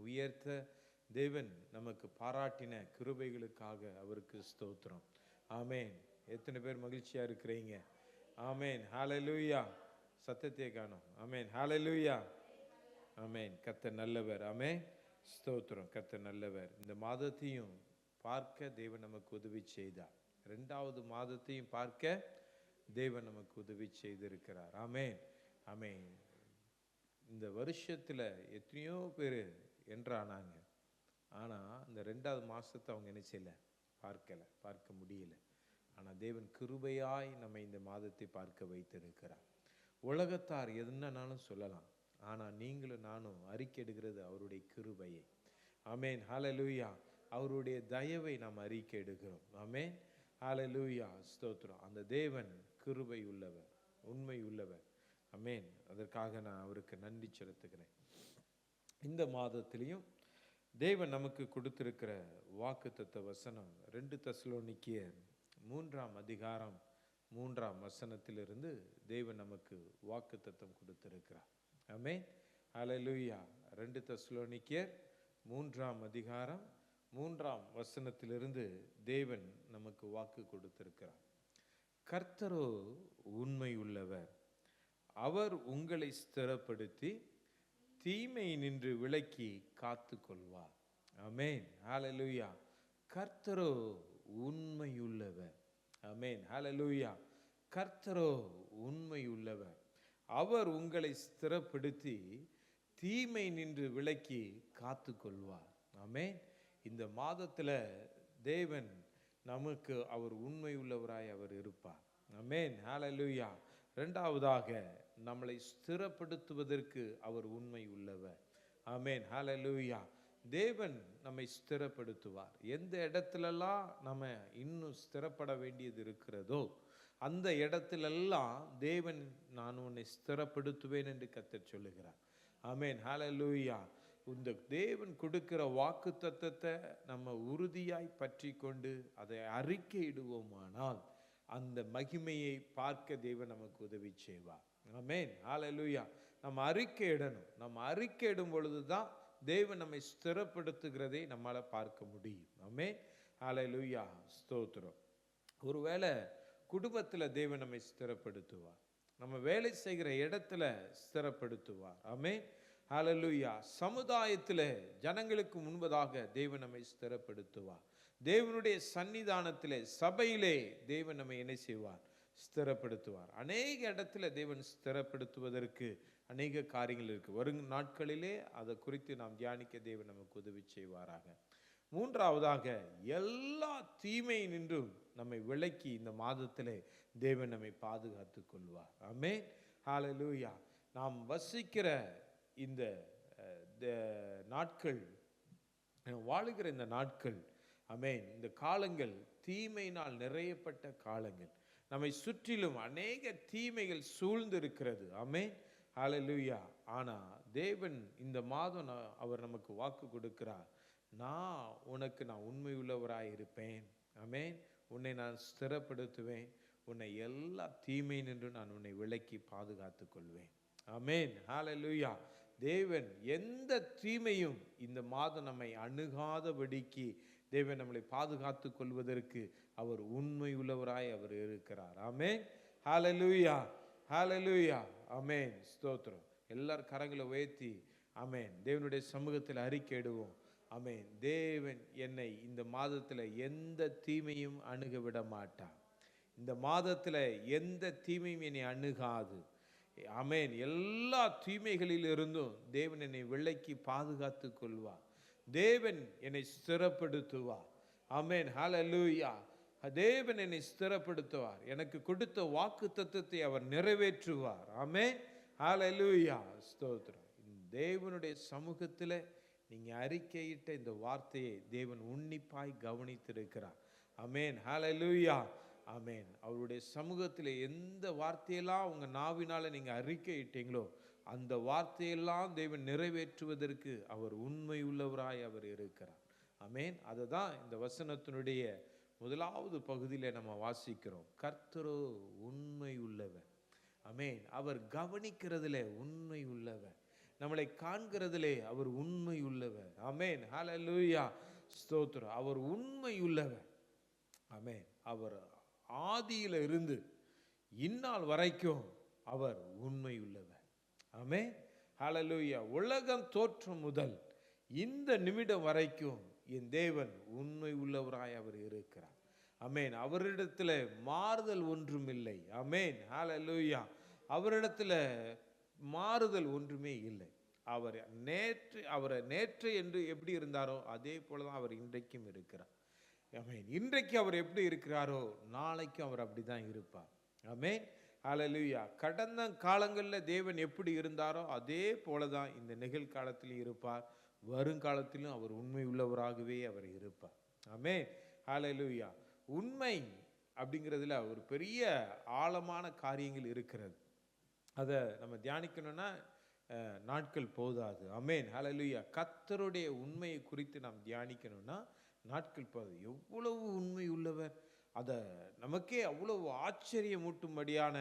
உயர்த்த தேவன் நமக்கு பாராட்டின கிருபைகளுக்காக அவருக்கு ஸ்தோத்திரம். ஆமேன். எத்தனை பேர் மகிழ்ச்சியா இருக்கிறீங்க? ஆமேன். ஹல்லேலூயா. சத்தத்தை காணோம். ஆமேன். ஹல்லேலூயா. ஆமேன். கர்த்தர் நல்லவர். ஆமேன். ஸ்தோத்திரம். கர்த்தர் நல்லவர். இந்த மாதத்தையும் பார்க்க தேவன் நமக்கு உதவி செய்தார். 2வது மாதத்தையும் பார்க்க தேவன் நமக்கு உதவி செய்திருக்கிறார். ஆமேன். ஆமேன். இந்த வருஷத்துல எத்தனையோ பேர் என்றானாங்க. ஆனா இந்த 2வது மாசத்தை அவங்க என்ன செய்யல, பார்க்க முடியல. ஆனா தேவன் கிருபையாய் நம்ம இந்த மாதத்தை பார்க்க வைத்திருக்கிறார். உலகத்தார் என்னன்னாலும் சொல்லலாம், ஆனா நீங்களும் நானும் அறிக்கையிடுகிறது அவருடைய கிருபையை. ஆமேன். ஹல்லேலூயா. அவருடைய தயவை நாம் அறிக்கை எடுக்கிறோம். ஆமேன். ஹல்லேலூயா. ஸ்தோத்திரம். அந்த தேவன் கிருபை உள்ளவர், உண்மை உள்ளவர். ஆமேன். அதற்காக நான் அவருக்கு நன்றி செலுத்துகிறேன். இந்த மாதத்திலையும் தேவன் நமக்கு கொடுத்திருக்கிற வாக்குத்தத்த வசனம் 2 தெசலோனிக்கேயர் 3ஆம் அதிகாரம் 3ஆம் வசனத்திலிருந்து தேவன் நமக்கு வாக்குத்தத்தம் கொடுத்திருக்கிறார். ஆமேன். ஹல்லேலூயா. 2 தெசலோனிக்கேயர் 3ஆம் அதிகாரம் 3ஆம் வசனத்திலிருந்து தேவன் நமக்கு வாக்கு கொடுத்திருக்கிறார். கர்த்தரோ உண்மை உள்ளவர், அவர் உங்களை ஸ்திரப்படுத்தி தீமை நின்று விலக்கி காத்து கொள்வார். ஆமேன். ஹல்லேலூயா. கர்த்தரோ உண்மை உள்ளவர். ஆமேன். ஹல்லேலூயா. கர்த்தரோ உண்மை உள்ளவர், அவர் உங்களை ஸ்திரப்படுத்தி தீமை நின்று விலக்கி காத்து கொள்வார். ஆமேன். இந்த மாதத்துல தேவன் நமக்கு அவர் உண்மை உள்ளவராய் அவர் இருப்பார். ஆமேன். ஹல்லேலூயா. 2வதாக நம்மளை ஸ்திரப்படுத்துவதற்கு அவர் உண்மை உள்ளவர். ஆமேன். ஹல்லேலூயா. தேவன் நம்மை ஸ்திரப்படுத்துவார். எந்த இடத்துலெல்லாம் நம்ம இன்னும் ஸ்திரப்பட வேண்டியது இருக்கிறதோ அந்த இடத்திலெல்லாம் தேவன் நான் உன்னை ஸ்திரப்படுத்துவேன் என்று கர்த்தர் சொல்லுகிறார். ஆமேன். ஹல்லேலூயா. இந்த தேவன் கொடுக்கிற வாக்கு தத்தத்தை நம்ம உறுதியாய் பற்றி கொண்டு அதை அறிக்கையிடுவோமானால் அந்த மகிமையை பார்க்க தேவன் நமக்கு உதவி செய்வார். ஆமேன். ஹல்லேலூயா. நம்ம அறிக்கையிடணும். நம்ம அறிக்கையிடும் பொழுதுதான் தேவன் நம்மை ஸ்திரப்படுத்துகிறதை நம்மால பார்க்க முடியும். ஆமேன். ஹல்லேலூயா. ஸ்தோத்திரம். ஒருவேளை குடும்பத்துல தேவன் நம்மை ஸ்திரப்படுத்துவார், நம்ம வேலை செய்கிற இடத்துல ஸ்திரப்படுத்துவார். ஆமேன். ஹல்லேலூயா. சமுதாயத்தில் ஜனங்களுக்கு முன்பதாக தேவன் நம்மை ஸ்திரப்படுத்துவார். தேவனுடைய சன்னிதானத்திலே சபையிலே தேவன் நம்மை என்ன செய்வார்? ஸ்திரப்படுத்துவார். அநேக இடத்துல தேவன் ஸ்திரப்படுத்துவதற்கு அநேக காரியங்கள் இருக்கு. வரும் நாட்களிலே அதை குறித்து நாம் தியானிக்க தேவன் நமக்கு உதவி செய்வாராக. 3வதாக எல்லா தீமை நின்றும் நம்மை விலக்கி இந்த மாதத்திலே தேவன் நம்மை பாதுகாத்து கொள்வார். ஆமேன். ஹல்லேலூயா. நாம் வசிக்கிற இந்த நாட்கள், வாழுகிற இந்த நாட்கள், ஆமேன், இந்த காலங்கள் தீமையினால் நிறையப்பட்ட காலங்கள். நம்மை சுற்றிலும் அநேக தீமைகள் சூழ்ந்து இருக்கிறது. ஆமேன். ஹல்லேலூயா. ஆனா தேவன் இந்த மாதம் அவர் நமக்கு வாக்கு கொடுக்கிறார், நான் உண்மை உள்ளவராய் இருப்பேன். ஆமேன். உன்னை நான் ஸ்திரப்படுத்துவேன், உன்னை எல்லா தீமை நின்று நான் உன்னை விலக்கி பாதுகாத்து கொள்வேன். ஆமேன். ஹல்லேலூயா. தேவன் எந்த தீமையும் இந்த மாதம் நம்மை அணுகாதபடிக்கு தேவன் நம்மளை பாதுகாத்து கொள்வதற்கு அவர் உண்மை உள்ளவராய் அவர் இருக்கிறார். ஆமேன். ஹல்லேலூயா. ஹல்லேலூயா. ஆமேன். ஸ்தோத்திரம். எல்லாரும் கரங்களை உயர்த்தி ஆமேன் தேவனுடைய சமூகத்தில் அறிக்கையிடுவோம். ஆமேன். தேவன் என்னை இந்த மாதத்தில் எந்த தீமையும் அணுக விட மாட்டார். இந்த மாதத்தில் எந்த தீமையும் என்னை அணுகாது. ஆமேன். எல்லா தீமைகளில் இருந்தும் தேவன் என்னை விலக்கி பாதுகாத்து கொள்வார். தேவன் என்னை ஸ்திரப்படுத்துவார். ஆமேன். ஹல்லேலூயா. தேவன் என்னை ஸ்திரப்படுத்துவார். எனக்கு கொடுத்த வாக்கு தத்தத்தை அவர் நிறைவேற்றுவார். ஆமேன். ஹல்லேலூயா. ஸ்தோத்திரம். தேவனுடைய சமூகத்தில் நீங்க அறிக்கையிட்ட இந்த வார்த்தையை தேவன் உன்னிப்பாய் கவனித்திருக்கிறார். ஆமேன். ஹல்லேலூயா. ஆமேன். அவருடைய சமூகத்தில் எந்த வார்த்தையெல்லாம் உங்க நாவினால நீங்க அறிக்கையிட்டீங்களோ அந்த வார்த்தையெல்லாம் தேவன் நிறைவேற்றுவதற்கு அவர் உண்மை உள்ளவராய் அவர் இருக்கிறார். ஆமேன். அதை தான் இந்த வசனத்தினுடைய 1வது பகுதியில் நம்ம வாசிக்கிறோம். கர்த்தரோ உண்மை உள்ளவர். ஆமேன். அவர் கவனிக்கிறதுல உண்மை உள்ளவர். நம்மளை காண்கிறதிலே அவர் உண்மை உள்ளவர். ஆமென். ஹல்லேலூயா. ஸ்தோத்திரம். அவர் உண்மை உள்ளவர். ஆமென். அவர் ஆதியில இருந்து இந்நாள் வரைக்கும் அவர் உண்மை உள்ளவர். ஆமென். ஹல்லேலூயா. உலகம் தோற்றம் முதல் இந்த நிமிடம் வரைக்கும் என் தேவன் உண்மை உள்ளவராய் அவர் இருக்கிறார். ஆமென். அவரிடத்தில் மாறுதல் ஒன்றும் இல்லை. ஆமென். ஹல்லேலூயா. அவரிடத்தில் மாறுதல் ஒன்றுமே இல்லை. அவரை நேற்று என்று எப்படி இருந்தாரோ அதே போலதான் அவர் இன்றைக்கும் இருக்கிறார். ஆமென். இன்றைக்கு அவர் எப்படி இருக்கிறாரோ நாளைக்கும் அவர் அப்படிதான் இருப்பார். ஆமென். ஹல்லேலூயா. கடந்த காலங்களில் தேவன் எப்படி இருந்தாரோ அதே போலதான் இந்த நிகழ்காலத்திலும் இருப்பார். வருங்காலத்திலும் அவர் உண்மை உள்ளவராகவே அவர் இருப்பார். ஆமென். ஹல்லேலூயா. உண்மை அப்படிங்கிறதுல ஒரு பெரிய ஆழமான காரியங்கள் இருக்கிறது. அதை நம்ம தியானிக்கணும்னா நாட்கள் போதாது. ஆமென். ஹல்லேலூயா. கர்த்தருடைய உண்மையை குறித்து நாம் தியானிக்கணும்னா நாட்கள் போதாது. எவ்வளவு உண்மை உள்ளவர், அதை நமக்கே அவ்வளவு ஆச்சரியமூட்டும்படியான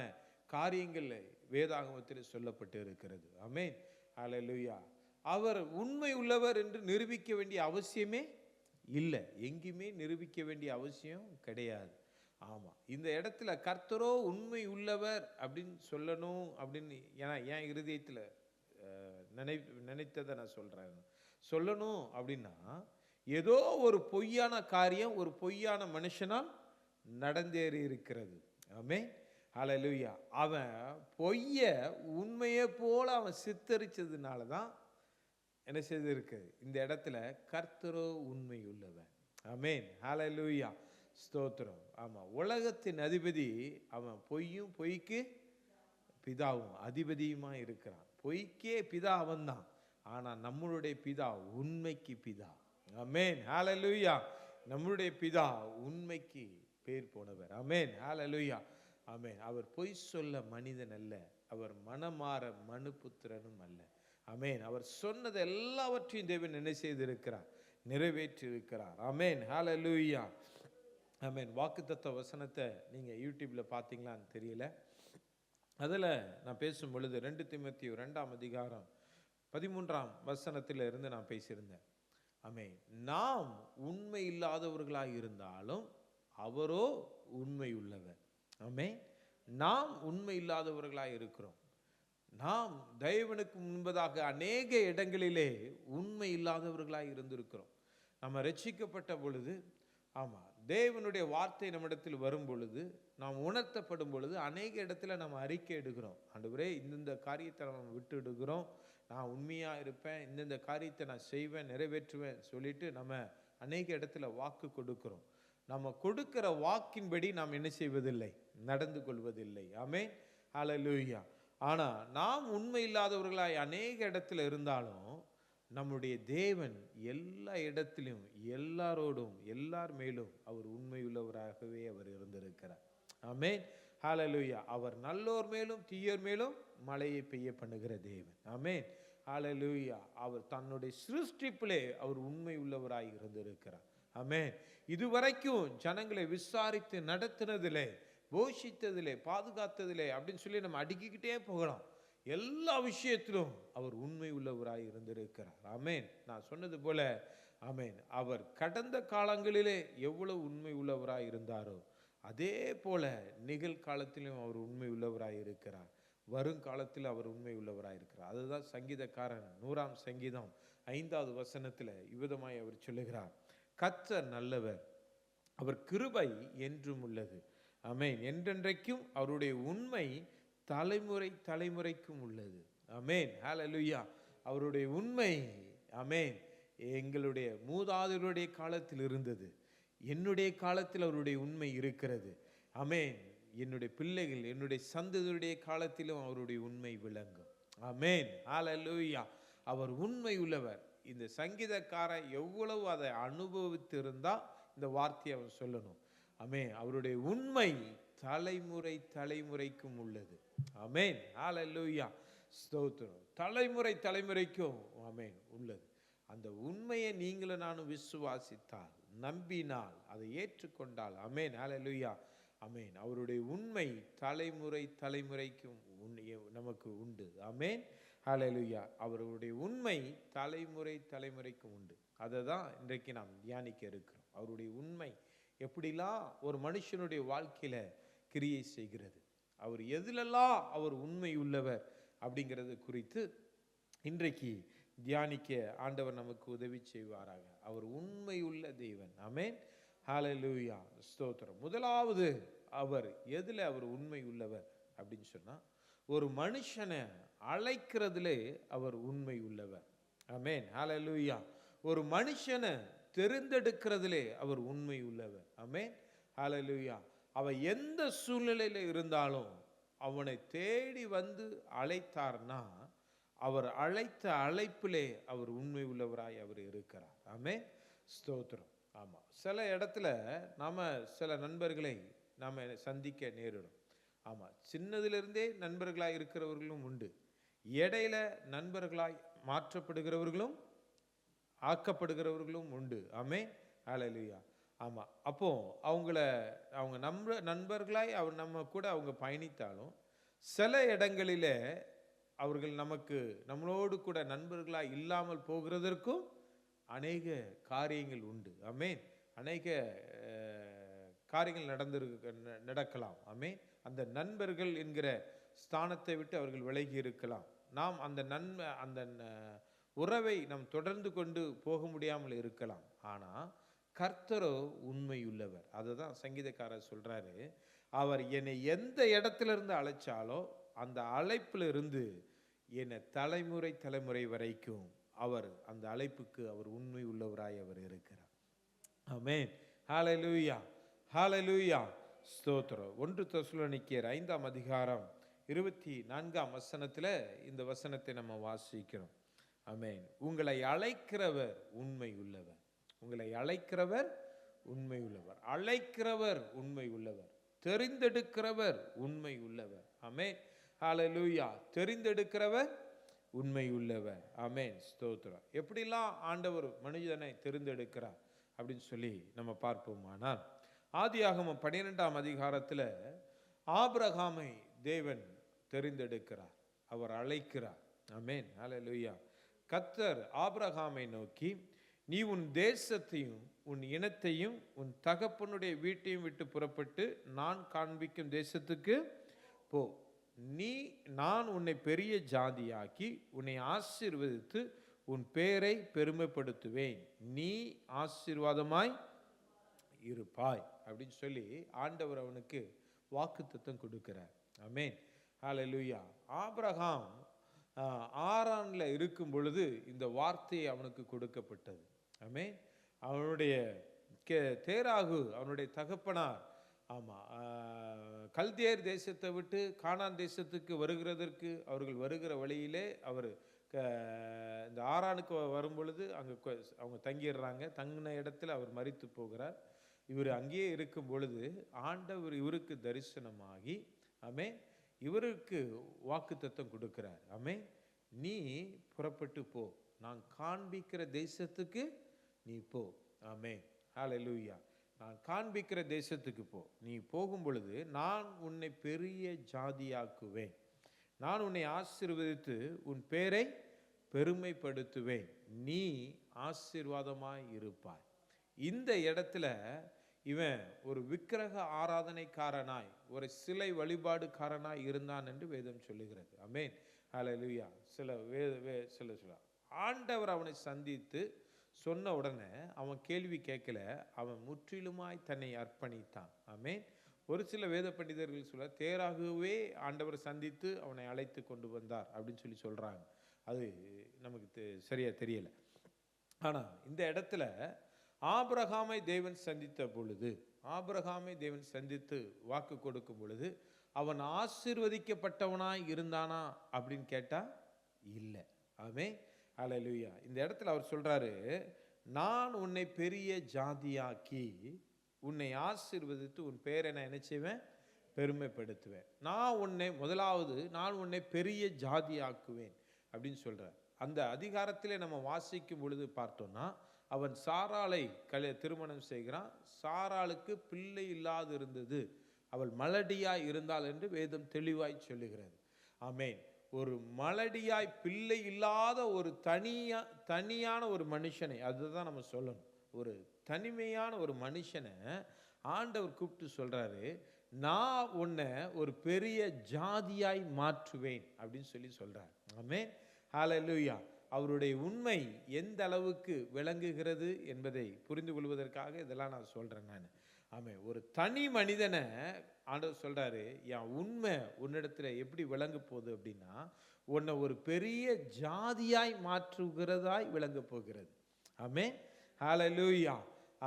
காரியங்கள் வேதாகமத்தில் சொல்லப்பட்டு இருக்கிறது. ஆமென். ஹல்லேலூயா. அவர் உண்மை உள்ளவர் என்று நிரூபிக்க வேண்டிய அவசியமே இல்லை. எங்கேயுமே நிரூபிக்க வேண்டிய அவசியம் கிடையாது. ஆமாம். இந்த இடத்துல கர்த்தரோ உண்மை உள்ளவர் அப்படின்னு சொல்லணும் அப்படின்னு என் இருதயத்தில் நினைத்ததை நான் சொல்கிறேன். சொல்லணும் அப்படின்னா ஏதோ ஒரு பொய்யான காரியம் ஒரு பொய்யான மனுஷனால் நடந்தேறி இருக்கிறது. ஆமென். ஹல்லேலூயா. அவன் பொய்ய உண்மையை போல அவன் சித்தரிச்சதுனால தான் என்ன செய்திருக்கு, இந்த இடத்துல கர்த்தரோ உண்மை உள்ளவர். ஆமென். ஹல்லேலூயா. ஸ்தோத்திரம். ஆமாம். உலகத்தின் அதிபதி அவன் பொய்யும் பொய்க்கு பிதாவும் அதிபதியுமா இருக்கிறான். பொய்க்கே பிதா அவன் தான். ஆனால் நம்மளுடைய பிதா உண்மைக்கு பிதா. ஆமென். ஹல்லேலூயா. நம்மளுடைய பிதா உண்மைக்கு பேர் போனவர். ஆமென். ஹல்லேலூயா. ஆமென். அவர் பொய் சொல்ல மனிதன் அல்ல, அவர் மனமாற மனுபுத்திரனும் அல்ல. ஆமென். அவர் சொன்னது எல்லாவற்றையும் தேவன் என்ன செய்திருக்கிறார், நிறைவேற்றி இருக்கிறார். ஆமென். ஹல்லேலூயா. ஆமென். வாக்குத்தத்த வசனத்தை நீங்கள் யூடியூப்பில் பார்த்தீங்களான்னு தெரியல. அதில் நான் பேசும் பொழுது 2 தீமோத்தேயு 2ஆம் அதிகாரம் 13ஆம் வசனத்தில் இருந்து நான் பேசியிருந்தேன். ஆமென். நாம் உண்மை இல்லாதவர்களாக இருந்தாலும் அவரோ உண்மை உள்ளவர். ஆமென். நாம் உண்மை இல்லாதவர்களாக இருக்கிறோம். நாம் தேவனுக்கு முன்பதாக அநேக இடங்களிலே உண்மை இல்லாதவர்களாக இருந்திருக்கிறோம். நம்ம ரட்சிக்கப்பட்ட பொழுது, ஆமாம், தேவனுடைய வார்த்தை நம்மிடத்தில் வரும் பொழுது, நாம் உணர்த்தப்படும் பொழுது அநேக இடத்துல நம்ம அறிக்கை எடுக்கிறோம். ஆண்டவரே, இந்தந்த காரியத்தை நம்ம விட்டு எடுக்கிறோம், நான் உண்மையாக இருப்பேன், இந்தந்த காரியத்தை நான் செய்வேன், நிறைவேற்றுவேன் சொல்லிட்டு நம்ம அநேக இடத்துல வாக்கு கொடுக்கிறோம். நம்ம கொடுக்கிற வாக்கின்படி நாம் என்ன செய்வதில்லை, நடந்து கொள்வதில்லை. ஆமென். ஹல்லேலூயா. ஆனால் நாம் உண்மை இல்லாதவர்களாய் அநேக இடத்துல இருந்தாலும் நம்முடைய தேவன் எல்லா இடத்திலும் எல்லாரோடும் எல்லார் மேலும் அவர் உண்மையுள்ளவராகவே அவர் இருந்திருக்கிறார். ஆமென். ஹல்லேலூயா. அவர் நல்லோர் மேலும் தீயோர் மேலும் மழையை பெய்ய பண்ணுகிற தேவன். ஆமென். ஹல்லேலூயா. அவர் தன்னுடைய சிருஷ்டிப்பிலே அவர் உண்மை உள்ளவராய் இருந்திருக்கிறார். ஆமென். இதுவரைக்கும் ஜனங்களை விசாரித்து நடத்தினதிலே, போஷித்ததிலே, பாதுகாத்ததிலே அப்படின்னு சொல்லி நம்ம அடுக்கிக்கிட்டே போகலாம். எல்லா விஷயத்திலும் அவர் உண்மை உள்ளவராய் இருந்திருக்கிறார். ஆமென். நான் சொன்னது போல, ஆமென், அவர் கடந்த காலங்களிலே எவ்வளவு உண்மை உள்ளவராய் இருந்தாரோ அதே போல நிகழ்காலத்திலும் அவர் உண்மை உள்ளவராய் இருக்கிறார். வருங்காலத்தில் அவர் உண்மை உள்ளவராய் இருக்கிறார். அதுதான் சங்கீதக்காரன் 100ஆம் சங்கீதம் 5வது வசனத்தில் இவ்விதமாய் அவர் சொல்லுகிறார், கர்த்தர் நல்லவர், அவர் கிருபை என்றும் உள்ளது. ஆமென். என்றென்றைக்கும் அவருடைய உண்மை தலைமுறை தலைமுறைக்கும் உள்ளது. ஆமென். ஹல்லேலூயா. அவருடைய உண்மை, ஆமென், எங்களுடைய மூதாதையருடைய காலத்தில் இருந்தது, என்னுடைய காலத்தில் அவருடைய உண்மை இருக்கிறது. ஆமென். என்னுடைய பிள்ளைகள், என்னுடைய சந்ததியுடைய காலத்திலும் அவருடைய உண்மை விளங்கும். ஆமென். ஹல்லேலூயா. அவர் உண்மை உள்ளவர். இந்த சங்கீதக்காரன் எவ்வளவு அதை அனுபவித்திருந்தா இந்த வார்த்தையை அவன் சொல்லணும். ஆமென். அவருடைய உண்மை தலைமுறை தலைமுறைக்கும் உள்ளது. ஆமென். ஹல்லேலூயா. ஸ்தோத்திரம். தலைமுறை தலைமுறைக்கும் ஆமென் உள்ளது. அந்த உண்மையை நீங்களும் நானும் விசுவாசித்தால், நம்பினால், அதை ஏற்றுக்கொண்டால், ஆமென், ஹல்லேலூயா, ஆமென், அவருடைய உண்மை தலைமுறை தலைமுறைக்கும் நமக்கு உண்டு. ஆமென். ஹல்லேலூயா. அவருடைய உண்மை தலைமுறை தலைமுறைக்கு உண்டு. அதை தான் இன்றைக்கு நாம் தியானிக்க இருக்கிறோம். அவருடைய உண்மை எப்படிலாம் ஒரு மனுஷனுடைய வாழ்க்கையில கிரியை செய்கிறது, அவர் எதிலெல்லாம் அவர் உண்மை உள்ளவர் அப்படிங்கிறது குறித்து இன்றைக்கு தியானிக்க ஆண்டவர் நமக்கு உதவி செய்வாராக. அவர் உண்மையுள்ள தேவன். ஆமென். ஹல்லேலூயா. ஸ்தோத்திரம். முதலாவது அவர் எதில் அவர் உண்மை உள்ளவர் அப்படின்னு சொன்னா, ஒரு மனுஷனை அழைக்கிறதுலே அவர் உண்மை உள்ளவர். ஆமென். ஹல்லேலூயா. ஒரு மனுஷனை தெரிந்தெடுக்கிறதுலே அவர் உண்மை உள்ளவர். ஆமென். ஹல்லேலூயா. அவன் எந்த சூழ்நிலையில இருந்தாலும் அவனை தேடி வந்து அழைத்தார்னா, அவர் அழைத்த அழைப்பிலே அவர் உண்மை உள்ளவராய் அவர் இருக்கிறார். ஆமென். ஸ்தோத்திரம். ஆமா, சில இடத்துல நாம சில நண்பர்களை நாம சந்திக்க நேரிடும். ஆமா, சின்னதிலிருந்தே நண்பர்களாய் இருக்கிறவர்களும் உண்டு, இடையில நண்பர்களாய் மாற்றப்படுகிறவர்களும் ஆக்கப்படுகிறவர்களும் உண்டு. ஆமென். ஹல்லேலூயா. ஆமா, அப்போ அவங்க நண்பர்களாய் நம்ம கூட அவங்க பயணித்தாலும் சில இடங்களிலே அவர்கள் நம்மளோடு கூட நண்பர்களாய் இல்லாமல் போகிறதற்கும் அநேக காரியங்கள் உண்டு. ஆமென். அநேக காரியங்கள் நடக்கலாம். ஆமென். அந்த நண்பர்கள் என்கிற ஸ்தானத்தை விட்டு அவர்கள் விலகி இருக்கலாம். நாம் அந்த உறவை நாம் தொடர்ந்து கொண்டு போக முடியாமல் இருக்கலாம். ஆனா கர்த்தரோ உண்மையுள்ளவர். அதை தான் சங்கீதக்காரர் சொல்றாரு, அவர் என்னை எந்த இடத்துல இருந்து அழைச்சாலோ அந்த அழைப்புல இருந்து என்னை தலைமுறை தலைமுறை வரைக்கும் அவர் அந்த அழைப்புக்கு அவர் உண்மை உள்ளவராய் அவர் இருக்கிறார். ஆமென். ஹல்லேலூயா. ஹல்லேலூயா. ஸ்தோத்திரம். 1 தெசலோனிக்கேயர் 5ஆம் அதிகாரம் 24ஆம் வசனத்துல இந்த வசனத்தை நம்ம வாசிக்கிறோம். ஆமென். உங்களை அழைக்கிறவர் உண்மை உள்ளவர். உங்களை அழைக்கிறவர் உண்மை உள்ளவர். அழைக்கிறவர் உண்மை உள்ளவர். தெரிந்தெடுக்கிறவர் உண்மை உள்ளவர். ஆமென். ஹல்லேலூயா. தெரிந்தெடுக்கிறவர் உண்மை உள்ளவர். ஆமென். ஸ்தோத்திரம். எப்படிலாம் ஆண்டவர் மனிதனை தெரிந்தெடுக்கிறார் அப்படின்னு சொல்லி நம்ம பார்ப்போமானால், ஆதியாகமம் 12ஆம் அதிகாரத்துல ஆபிரகாமை தேவன் தெரிந்தெடுக்கிறார், அவர் அழைக்கிறார். ஆமென். ஹல்லேலூயா. கர்த்தர் ஆபிரகாமை நோக்கி, நீ உன் தேசத்தையும் உன் இனத்தையும் உன் தகப்பனுடைய வீட்டையும் விட்டு புறப்பட்டு நான் காண்பிக்கும் தேசத்துக்கு போ. நான் உன்னை பெரிய ஜாதியாக்கி உன்னை ஆசீர்வதித்து உன் பேரை பெருமைப்படுத்துவேன், நீ ஆசீர்வாதமாய் இருப்பாய் அப்படின்னு சொல்லி ஆண்டவர் அவனுக்கு வாக்குத்தத்தம் கொடுக்கிறார். ஆமென். ஹல்லேலூயா. ஆபிரகாம் ஆரான்ல இருக்கும் பொழுது இந்த வார்த்தை அவனுக்கு கொடுக்கப்பட்டது. ஆமென். அவனுடைய தேராகு அவனுடைய தகப்பனார் கல்தேர் தேசத்தை விட்டு கானான் தேசத்துக்கு வருகிறதற்கு அவர்கள் வருகிற வழியிலே அவர் இந்த ஆரானுக்கு வரும் பொழுது அவங்க தங்கிடுறாங்க. தங்கின இடத்துல அவர் மரித்து போகிறார். இவர் அங்கேயே இருக்கும் பொழுது ஆண்டவர் இவருக்கு தரிசனமாகி ஆமென் இவருக்கு வாக்குத்தத்தம் கொடுக்கிறார். ஆமென். நீ புறப்பட்டு போ, நான் காண்பிக்கிற தேசத்துக்கு நீ போ. ஆமென். ஹல்லேலூயா. நான் காண்பிக்கிற தேசத்துக்கு போ. நீ போகும் பொழுது நான் உன்னை பெரிய ஜாதியாக்குவேன், நான் உன்னை ஆசீர்வதித்து உன் பேரை பெருமைப்படுத்துவேன், நீ ஆசீர்வாதமாய் இருப்பாய். இந்த இடத்துல இவன் ஒரு விக்கிரக ஆராதனைக்காரனாய் ஒரு சிலை வழிபாடுக்காரனாய் இருந்தான் என்று வேதம் சொல்லுகிறது. ஆமென். ஹல்லேலூயா. சில ஆண்டவர் அவனை சந்தித்து சொன்ன உடனே அவன் கேள்வி கேட்கல, அவன் முற்றிலுமாய் தன்னை அர்ப்பணித்தான். ஆமென். ஒரு சில வேத பண்டிதர்கள் சொல்ல தேராகவே ஆண்டவர் சந்தித்து அவனை அழைத்து கொண்டு வந்தார் அப்படின்னு சொல்றாங்க. அது நமக்கு சரியா தெரியல. ஆனா இந்த இடத்துல ஆபிரகாமை தேவன் சந்தித்த பொழுது, ஆபிரகாமை தேவன் சந்தித்து வாக்கு கொடுக்கும் பொழுது அவன் ஆசீர்வதிக்கப்பட்டவனாய் இருந்தானா அப்படின்னு கேட்டா இல்லை. ஆமென். ஹல்லேலூயா. இந்த இடத்துல அவர் சொல்றாரு, நான் உன்னை பெரிய ஜாதியாக்கி உன்னை ஆசீர்வதித்து உன் பேரை நான் என்ன செய்வேன், பெருமைப்படுத்துவேன். நான் உன்னை பெரிய ஜாதியாக்குவேன் அப்படின்னு சொல்றார். அந்த அதிகாரத்திலே நம்ம வாசிக்கும் பொழுது பார்த்தோம்னா அவன் சாராளை திருமணம் செய்கிறான். சாராளுக்கு பிள்ளை இல்லாது இருந்தது, அவள் மலடியாய் இருந்தாள் என்று வேதம் தெளிவாய் சொல்லுகிறது. ஆமென். ஒரு மலடியாய் பிள்ளை இல்லாத ஒரு தனியான ஒரு மனுஷனை, அதுதான் நம்ம சொல்லணும், ஒரு தனிமையான ஒரு மனுஷனை ஆண்டவர் கூப்பிட்டு சொல்றாரு, நான் உன்னை ஒரு பெரிய ஜாதியாய் மாற்றுவேன் அப்படின்னு சொல்லி சொல்றார். ஆமென், ஹல்லேலூயா. அவருடைய உண்மை எந்த அளவுக்கு விளங்குகிறது என்பதை புரிந்து கொள்வதற்காக இதெல்லாம் நான் சொல்றேன் நான். ஆமென். ஒரு தனி மனிதனை ஆண்டவர் சொல்றாரு, என் உண்மை உன்னிடத்துல எப்படி விளங்க போகுது அப்படின்னா, உன்னை ஒரு பெரிய ஜாதியாய் மாற்றுகிறதாய் விளங்க போகிறது. ஆமென், ஹல்லேலூயா.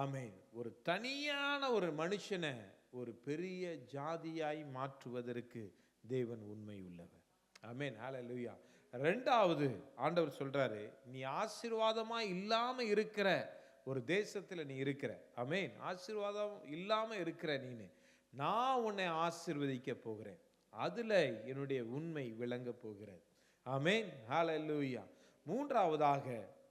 ஆமென். ஒரு தனியான ஒரு மனுஷனை ஒரு பெரிய ஜாதியாய் மாற்றுவதற்கு தேவன் உண்மை உள்ளவர். ஆமென், ஹல்லேலூயா. ரெண்டாவது ஆண்டவர் சொல்றாரு, நீ ஆசீர்வாதமா இல்லாம இருக்கிற ஒரு தேசத்துல நீ இருக்கிற. ஆமென். ஆசீர்வாதம் இல்லாம இருக்கிற நீனு, நான் உன்னை ஆசீர்வதிக்க போகிறேன், அதுல என்னுடைய உண்மை விளங்க போகிறது. ஆமென், ஹல்லேலூயா. மூன்றாவதாக,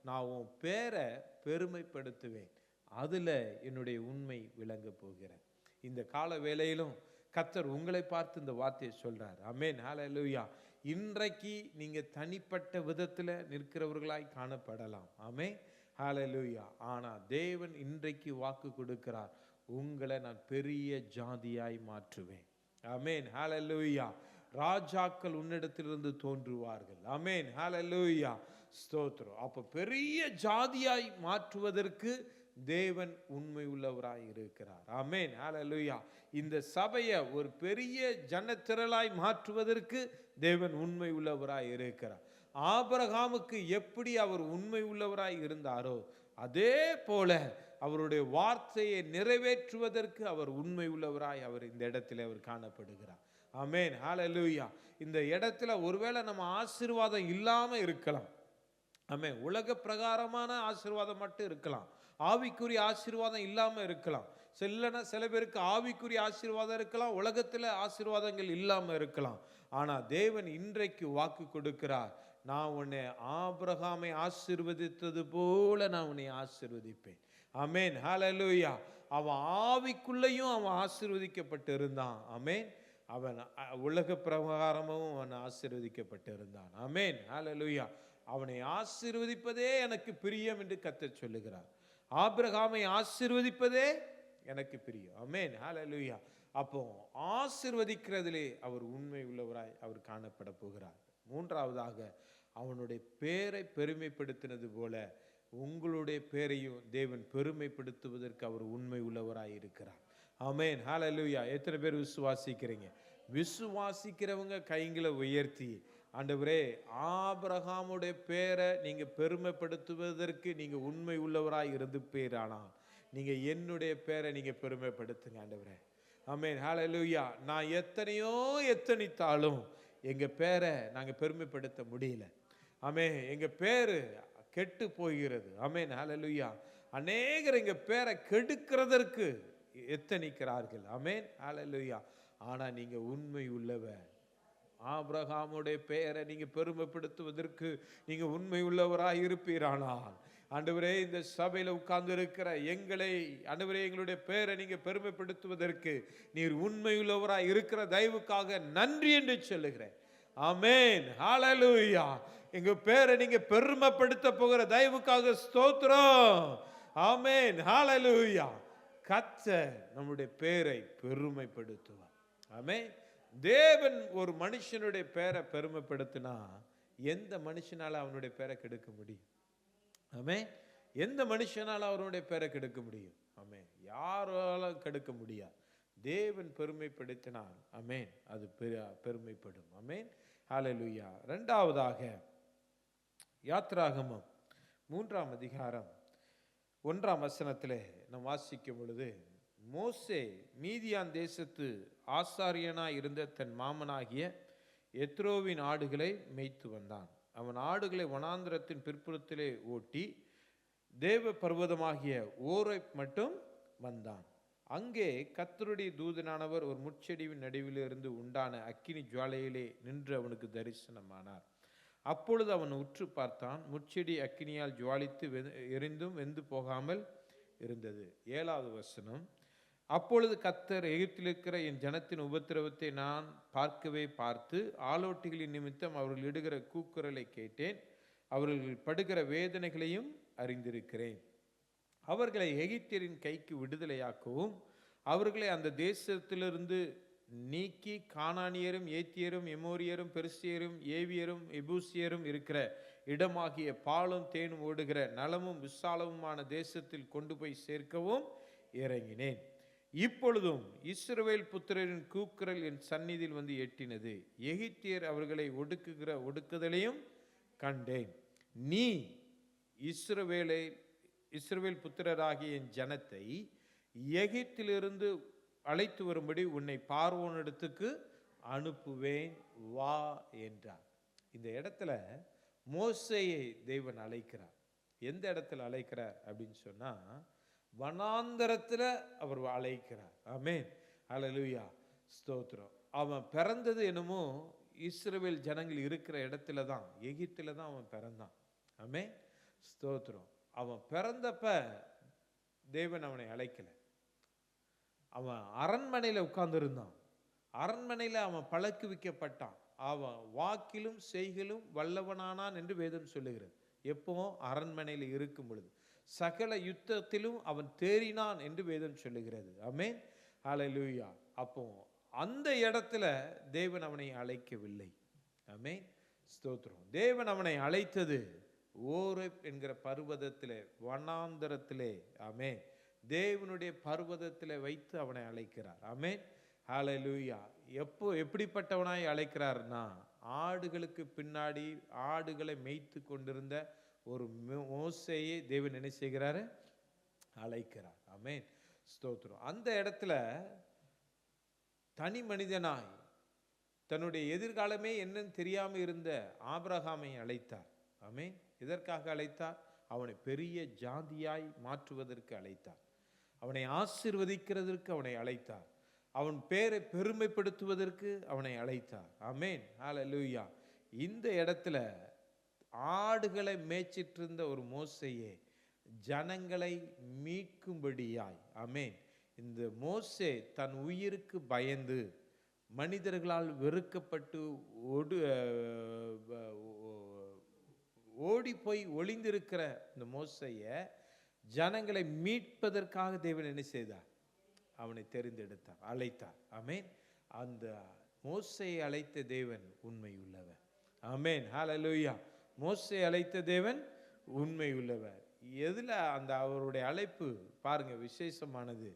நான் உன் பேரை பெருமைப்படுத்துவேன், அதுல என்னுடைய உண்மை விளங்க போகிறேன். இந்த கால வேளையிலும் கர்த்தர் உங்களை பார்த்து இந்த வார்த்தையை சொல்றார். ஆமென், ஹல்லேலூயா. இன்றைக்கு நீங்க தனிப்பட்ட விதத்துல நிற்கிறவர்களாய் காணப்படலாம். ஆமென், ஹல்லேலூயா. ஆனா தேவன் இன்றைக்கு வாக்கு கொடுக்கிறார், உங்களை நான் பெரிய ஜாதியாய் மாற்றுவேன். ஆமென், ஹல்லேலூயா. ராஜாக்கள் உன்னிடத்திலிருந்து தோன்றுவார்கள். ஆமென், ஹல்லேலூயா, ஸ்தோத்திரம். அப்ப பெரிய ஜாதியாய் மாற்றுவதற்கு தேவன் உண்மை உள்ளவராய் இருக்கிறார். ஆமென், ஹல்லேலூயா. இந்த சபையை ஒரு பெரிய ஜனத்திரளாய் மாற்றுவதற்கு தேவன் உண்மை உள்ளவராய் இருக்கிறார். ஆபிரகாமுக்கு எப்படி அவர் உண்மை உள்ளவராய் இருந்தாரோ, அதே போல அவருடைய வார்த்தையை நிறைவேற்றுவதற்கு அவர் உண்மை உள்ளவராய் அவர் இந்த இடத்துல அவர் காணப்படுகிறார். ஆமென், ஹல்லேலூயா. இந்த இடத்துல ஒருவேளை நம்ம ஆசீர்வாதம் இல்லாம இருக்கலாம். ஆமென். உலக பிரகாரமான ஆசீர்வாதம் மட்டும் இருக்கலாம், ஆவிக்குரிய ஆசீர்வாதம் இல்லாம இருக்கலாம். சில பேருக்கு ஆவிக்குரிய ஆசீர்வாதம் இருக்கலாம், உலகத்துல ஆசீர்வாதங்கள் இல்லாம இருக்கலாம். ஆனா தேவன் இன்றைக்கு வாக்கு கொடுக்கிறார், நான் உன்னை ஆபிரகாமை ஆசீர்வதித்தது போல நான் உன்னை ஆசீர்வதிப்பேன். ஆமென், ஹல்லேலூயா. அவன் ஆவிக்குள்ளேயும் அவன் ஆசீர்வதிக்கப்பட்டு இருந்தான். ஆமென். அவன் உலக பிரகாரமும் அவன் ஆசீர்வதிக்கப்பட்டு இருந்தான். ஆமென், ஹல்லேலூயா. அவனை ஆசீர்வதிப்பதே எனக்கு பிரியம் என்று கர்த்தர் சொல்லுகிறார். ஆபிரகாமை ஆசீர்வதிப்பதே எனக்கு பிரியம். ஆமென், ஹல்லேலூயா. அப்போ ஆசீர்வதிக்கிறதிலே அவர் உண்மை உள்ளவராய் அவர் காணப்பட போகிறார். மூன்றாவதாக, அவனுடைய பேரை பெருமைப்படுத்தினது போல உங்களுடைய பேரையும் தேவன் பெருமைப்படுத்துவதற்கு அவர் உண்மை உள்ளவராய் இருக்கிறார். ஆமென், ஹல்லேலூயா. எத்தனை பேர் விசுவாசிக்கிறீங்க? விசுவாசிக்கிறவங்க கைங்களை உயர்த்தி, ஆண்டவரே, ஆபிரகாமுடைய பேரை நீங்க பெருமைப்படுத்துவதற்கு நீங்க உண்மை உள்ளவராய் இருந்து பேரானா நீங்க என்னுடைய பேரை நீங்க பெருமைப்படுத்துங்க ஆண்டவரே. ஆமென், ஹல்லேலூயா. நான் எத்தனித்தாலும் எங்க பேரை நாங்க பெருமைப்படுத்த முடியல. ஆமென். எங்க பேரு கெட்டு போகிறது. ஆமென், ஹல்லேலூயா. அநேகர் எங்க பேரை கெடுக்கிறதற்கு எத்தனிக்கிறார்கள். ஆமென், ஹல்லேலூயா. ஆனா நீங்க உண்மை உள்ளவர், ஆபிரகாமுடைய பெயரை நீங்க பெருமைப்படுத்துவதற்கு நீங்க உண்மை உள்ளவராய் இருப்பீரானால், ஆண்டவரே, இந்த சபையில உட்கார்ந்து இருக்கிற எங்களை, ஆண்டவரே, எங்களுடைய பெயரை நீங்க பெருமைப்படுத்துவதற்கு நீர் உண்மை உள்ளவராய் இருக்கிற தயவுக்காக நன்றி என்று சொல்லுகிறேன். ஆமென், ஹல்லேலூயா. எங்க பேரை நீங்க பெருமைப்படுத்த போகிற தயவுக்காக ஸ்தோத்திரம். ஆமென், ஹல்லேலூயா. கர்த்தர் நம்முடைய பேரை பெருமைப்படுத்துவார். ஆமென். தேவன் ஒரு மனுஷனுடைய பேரை பெருமைப்படுத்தினா எந்த மனுஷனால அவனுடைய பேரை கெடுக்க முடியும்? ஆமென். எந்த மனுஷனால அவனுடைய பேரை கெடுக்க முடியும்? ஆமென். யாராலும் கெடுக்க முடியாது. தேவன் பெருமைப்படுத்தினார். ஆமென். அது பெருமைப்படும். ஆமென், ஹல்லேலூயா. இரண்டாவதாக, யாத்ராகமம் 3ஆம் அதிகாரம் 1ஆம் வசனத்திலே நாம் வாசிக்கும் பொழுது, மோசே மீதியான் தேசத்து ஆசாரியனாய் இருந்த தன் மாமனாகிய எத்ரோவின் ஆடுகளை மேய்த்து வந்தான். அவன் ஆடுகளை வனாந்திரத்தின் பிற்புறத்திலே ஓட்டி தேவ பர்வதமாகிய ஓரைப் மட்டும் வந்தான். அங்கே கர்த்தருடைய தூதனானவர் ஒரு முட்செடியின் நடுவிலிருந்து உண்டான அக்கினி ஜுவாலையிலே நின்று அவனுக்கு தரிசனமானார். அப்பொழுது அவன் உற்று பார்த்தான். முட்செடி அக்கினியால் ஜுவாலித்து எரிந்தும் வெந்து போகாமல் இருந்தது. 7வது வசனம், அப்பொழுது கர்த்தர் எகிப்தில் இருக்கிற என் ஜனத்தின் உபத்திரவத்தை நான் பார்த்து ஆலோட்டிகளின் நிமித்தம் அவர்கள் இடுகிற கூக்குரலை கேட்டேன். அவர்கள் படுகிற வேதனைகளையும் அறிந்திருக்கிறேன். அவர்களை எகிப்தியரின் கைக்கு விடுதலையாக்கவும் அவர்களை அந்த தேசத்திலிருந்து நீக்கி கானானியரும் ஏத்தியரும் எமோரியரும் பெருசியரும் ஏவியரும் எபூசியரும் இருக்கிற இடமாகிய பாலும் தேனும் ஓடுகிற நலமும் விசாலமுமான தேசத்தில் கொண்டு போய் சேர்க்கவும் இறங்கினேன். இப்பொழுதும் இஸ்ரவேல் புத்திரரின் கூக்குரல் என் சந்நிதியில் வந்து எட்டினது. எகிப்தியர் அவர்களை ஒடுக்குதலையும் கண்டேன். நீ இஸ்ரவேல் புத்திரராகிய என் ஜனத்தை எகிப்திலிருந்து அழைத்து வரும்படி உன்னை பார்வோனிடத்துக்கு அனுப்புவேன், வா என்றார். இந்த இடத்துல மோசேயை தேவன் அழைக்கிறார். எந்த இடத்துல அழைக்கிறார் அப்படின்னு சொன்னா, வனாந்தரத்தில் அவர் அழைக்கிறார். ஆமென், ஹல்லேலூயா, ஸ்தோத்திரம். அவன் பிறந்தது என்னமோ இஸ்ரவேல் ஜனங்கள் இருக்கிற இடத்துல தான், எகிப்தில் தான் அவன் பிறந்தான். ஆமென், ஸ்தோத்திரம். அவன் பிறந்தப்ப தேவன் அவனை அழைக்கல. அவன் அரண்மனையில் உட்கார்ந்துருந்தான். அரண்மனையில் அவன் பழக்குவிக்கப்பட்டான். அவன் வாக்கிலும் செய்கிலும் வல்லவனானான் என்று வேதம் சொல்லுகிறது. எப்பவும் அரண்மனையில் இருக்கும் பொழுது சகல யுத்தத்திலும் அவன் தேறினான் என்று வேதம் சொல்லுகிறது. ஆமென், ஹல்லேலூயா. அப்போ அந்த இடத்துல தேவன் அவனை அழைக்கவில்லை. ஆமென், ஸ்தோத்திரம். தேவன் அவனை அழைத்தது ஓரேப் என்கிற பர்வதத்திலே, வனாந்தரத்திலே. ஆமென், தேவனுடைய பர்வதத்திலே வைத்து அவனை அழைக்கிறார். ஆமென், ஹல்லேலூயா. எப்படிப்பட்டவனாய் அழைக்கிறார்னா, ஆடுகளுக்கு பின்னாடி ஆடுகளை மேய்த்து கொண்டிருந்த ஒரு மோசேயை தேவன் என்ன செய்கிறாரு? அழைக்கிறார். ஆமென், ஸ்தோத்திரம். அந்த இடத்துல தனி மனிதனாய் தன்னுடைய எதிர்காலமே என்னன்னு தெரியாம இருந்த ஆபிரகாமை அழைத்தார். ஆமென். எதற்காக அழைத்தார்? அவனை பெரிய ஜாதியாய் மாற்றுவதற்கு அழைத்தார். அவனை ஆசீர்வதிக்கிறதற்கு அவனை அழைத்தார். அவன் பேரை பெருமைப்படுத்துவதற்கு அவனை அழைத்தார். ஆமென், ஹல்லேலூயா. இந்த இடத்துல ஆடுகளை மேய்ச்சிட்டு இருந்த ஒரு மோசேயே ஜனங்களை மீட்கும்படியாய், ஆமென், இந்த மோசே தன் உயிருக்கு பயந்து மனிதர்களால் வெறுக்கப்பட்டு ஓடி போய் ஒளிந்திருக்கிற இந்த மோசேயை ஜனங்களை மீட்பதற்காக தேவன் என்ன செய்தார்? அவனை தெரிந்தெடுத்தார், அழைத்தார். ஆமென். அந்த மோசேயை அழைத்த தேவன் உண்மை உள்ளவர். ஆமென், ஹல்லேலூயா. மோசேயை அழைத்த தேவன் உண்மை உள்ளவர். எதுல அந்த அவருடைய அழைப்பு பாருங்க, விசேஷமானது.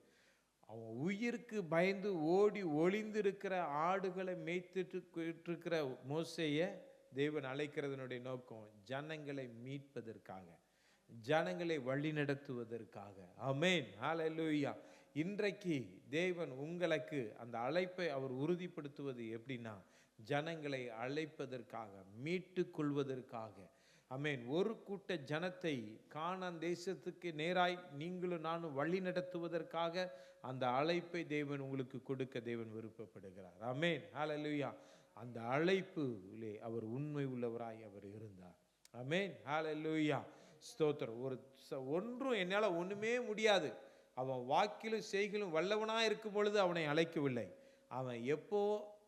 அவன் உயிருக்கு பயந்து ஓடி ஒளிந்திருக்கிற ஆடுகளை மேய்த்துட்டு இருக்கிற மோசேயை தேவன் அழைக்கிறதனுடைய நோக்கம் ஜனங்களை மீட்பதற்காக, ஜனங்களை வழிநடத்துவதற்காக. ஆமென், ஹல்லேலூயா. இன்றைக்கு தேவன் உங்களுக்கு அந்த அழைப்பை அவர் உறுதிப்படுத்துவது எப்படின்னா, ஜனங்களை அழைப்பதற்காக, மீட்டு கொள்வதற்காக. ஆமென். ஒரு கூட்ட ஜனத்தை கானான் தேசத்துக்கு நேராய் நீங்களும் நானும் வழி நடத்துவதற்காக அந்த அழைப்பை தேவன் உங்களுக்கு கொடுக்க தேவன் விருப்பப்படுகிறார். ஆமென், ஹல்லேலூயா. அந்த அழைப்பிலே அவர் உண்மை உள்ளவராய் அவர் இருந்தார். ஆமென், ஹல்லேலூயா, ஸ்தோத்திரம். ஒன்றும் என்னால் ஒண்ணுமே முடியாது, அவன் வாக்கிலும் செய்கிலும் வல்லவனாய் இருக்கும் பொழுது அவனை அழைக்கவில்லை. அவன் எப்போ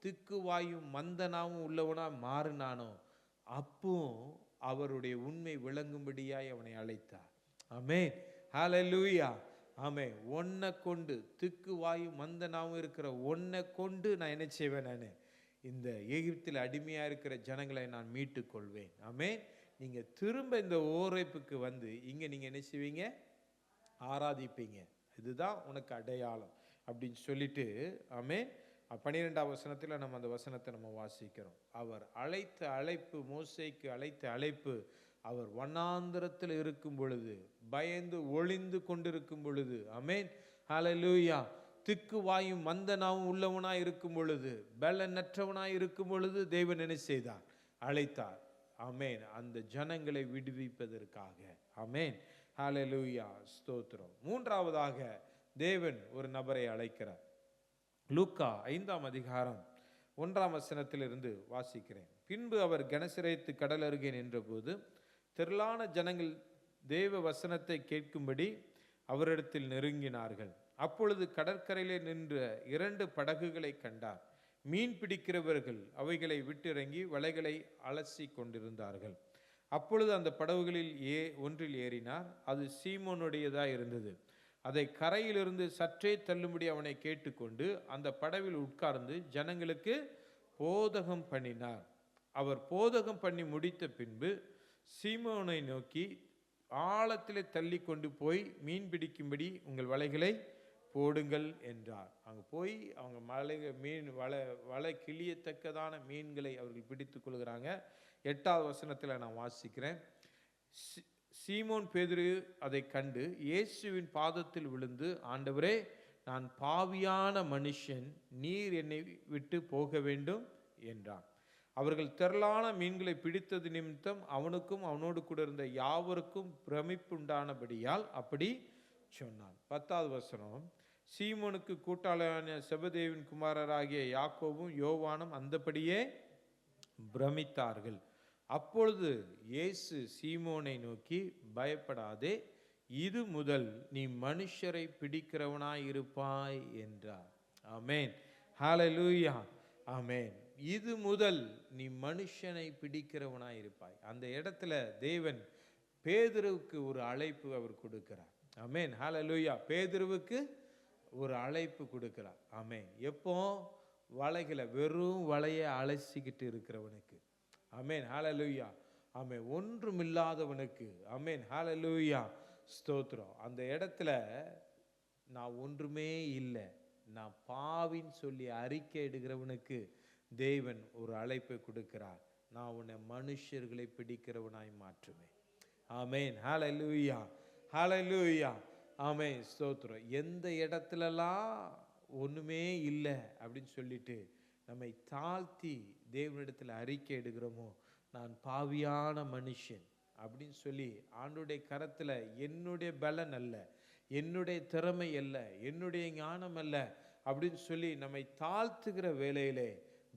திக்குவாயும் மந்தனாவும் உள்ளவனா மாறினானோ அப்போ அவருடைய உண்மை விளங்கும்படியாய் அவனை அழைத்தார். ஆமென், ஹல்லேலூயா. ஆமென். ஒன்னை கொண்டு, திக்குவாயும் மந்தனாவும் இருக்கிற ஒன்னை கொண்டு நான் என்ன செய்வேன்? நான் இந்த எகிப்தில் அடிமையா இருக்கிற ஜனங்களை நான் மீட்டு கொள்வேன். ஆமென். நீங்க திரும்ப இந்த ஓரேப்புக்கு வந்து இங்க நீங்க என்ன செய்வீங்க? ஆராதிப்பீங்க. இதுதான் உனக்கு அடையாளம் அப்படின்னு சொல்லிட்டு, ஆமென், 12ஆம் வசனத்தில் நம்ம அந்த வசனத்தை நம்ம வாசிக்கிறோம். அவர் அழைத்த அழைப்பு, மோசேக்கு அழைத்த அழைப்பு, அவர் வனாந்தரத்தில் இருக்கும் பொழுது, பயந்து ஒளிந்து கொண்டிருக்கும் பொழுது, ஆமென், ஹல்லேலூயா, திக்குவாயும் மந்தனாவும் உள்ளவனாய் இருக்கும் பொழுது, பலனற்றவனாய் இருக்கும் பொழுது தேவன் என்ன செய்தார்? அழைத்தார். ஆமென். அந்த ஜனங்களை விடுவிப்பதற்காக. ஆமென், ஹல்லேலூயா, ஸ்தோத்திரம். மூன்றாவதாக தேவன் ஒரு நபரை அழைக்கிறார். லூக்கா 5ஆம் அதிகாரம் 1ஆம் வசனத்திலிருந்து வாசிக்கிறேன். பின்பு அவர் கெனசரேத்து கடல் அருகே நின்றபோது திரளான ஜனங்கள் தேவ வசனத்தை கேட்கும்படி அவரிடத்தில் நெருங்கினார்கள். அப்பொழுது கடற்கரையிலே நின்ற 2 படகுகளை கண்டார். மீன் பிடிக்கிறவர்கள் அவைகளை விட்டிறங்கி வலைகளை அலசி கொண்டிருந்தார்கள். அப்பொழுது அந்த படகுகளில் ஒன்றில் ஏறினார். அது சீமோனுடையதாய் இருந்தது. அதை கரையிலிருந்து சற்றே தள்ளும்படி அவனை கேட்டுக்கொண்டு அந்த படவில் உட்கார்ந்து ஜனங்களுக்கு போதகம் பண்ணினார். அவர் போதகம் பண்ணி முடித்த பின்பு சீமோனை நோக்கி, ஆழத்திலே தள்ளி கொண்டு போய் மீன் பிடிக்கும்படி உங்கள் வலைகளை போடுங்கள் என்றார். அங்கே போய் அவங்க மீன் வலை கிளியத்தக்கதான மீன்களை அவர்கள் பிடித்து கொள்கிறாங்க. 8வது வசனத்தில் நான் வாசிக்கிறேன். சீமோன் பேதுரு அதை கண்டு இயேசுவின் பாதத்தில் விழுந்து, ஆண்டவரே, நான் பாவியான மனுஷன், நீர் என்னை விட்டு போக வேண்டும் என்றான். அவர்கள் திரளான மீன்களை பிடித்தது நிமித்தம் அவனுக்கும் அவனோடு கூட இருந்த யாவருக்கும் பிரமிப்புண்டானபடியால் அப்படி சொன்னான். 10வது வசனம். சீமோனுக்கு கூட்டாளியான செபதேவின் குமாரராகிய யாக்கோபும் யோவானும் அந்தபடியே பிரமித்தார்கள். அப்பொழுது இயேசு சீமோனை நோக்கி, பயப்படாதே, இது முதல் நீ மனுஷரை பிடிக்கிறவனாய் இருப்பாய் என்றார். ஆமேன், ஹல்லேலூயா, ஆமேன். இது முதல் நீ மனுஷனை பிடிக்கிறவனாய் இருப்பாய். அந்த இடத்துல தேவன் பேதுருவுக்கு ஒரு அழைப்பு அவர் கொடுக்கிறார். ஆமேன், ஹல்லேலூயா. பேதுருவுக்கு ஒரு அழைப்பு கொடுக்கிறார். ஆமேன். எப்போ? வலைகளை, வெறும் வலையை அலசிக்கிட்டு இருக்கிறவனுக்கு. ஆமேன், ஹல்லேலூயா. ஆமேன். ஒன்றுமில்லாதவனுக்கு. ஆமேன், ஹல்லேலூயா, ஸ்தோத்திரம். அந்த இடத்துல நான் ஒன்றுமே இல்லை, நான் பாவின்னு சொல்லி அறிக்கை எடுக்கிறவனுக்கு தேவன் ஒரு அழைப்பை கொடுக்கிறார். நான் உன்னை மனுஷர்களை பிடிக்கிறவனாய் மாற்றுவேன். ஆமேன், ஹல்லேலூயா, ஹல்லேலூயா, ஆமேன், ஸ்தோத்திரம். எந்த இடத்துலலாம் ஒன்றுமே இல்லை அப்படின்னு சொல்லிட்டு நம்மை தாழ்த்தி தேவனிடத்தில் அறிக்கை எடுக்கிறோமோ, நான் பாவியான மனுஷன் அப்படின்னு சொல்லி ஆண்டுடைய கரத்தில் என்னுடைய பலன் அல்ல, என்னுடைய திறமை அல்ல, என்னுடைய ஞானம் அல்ல அப்படின்னு சொல்லி நம்மை தாழ்த்துகிற வேளையிலே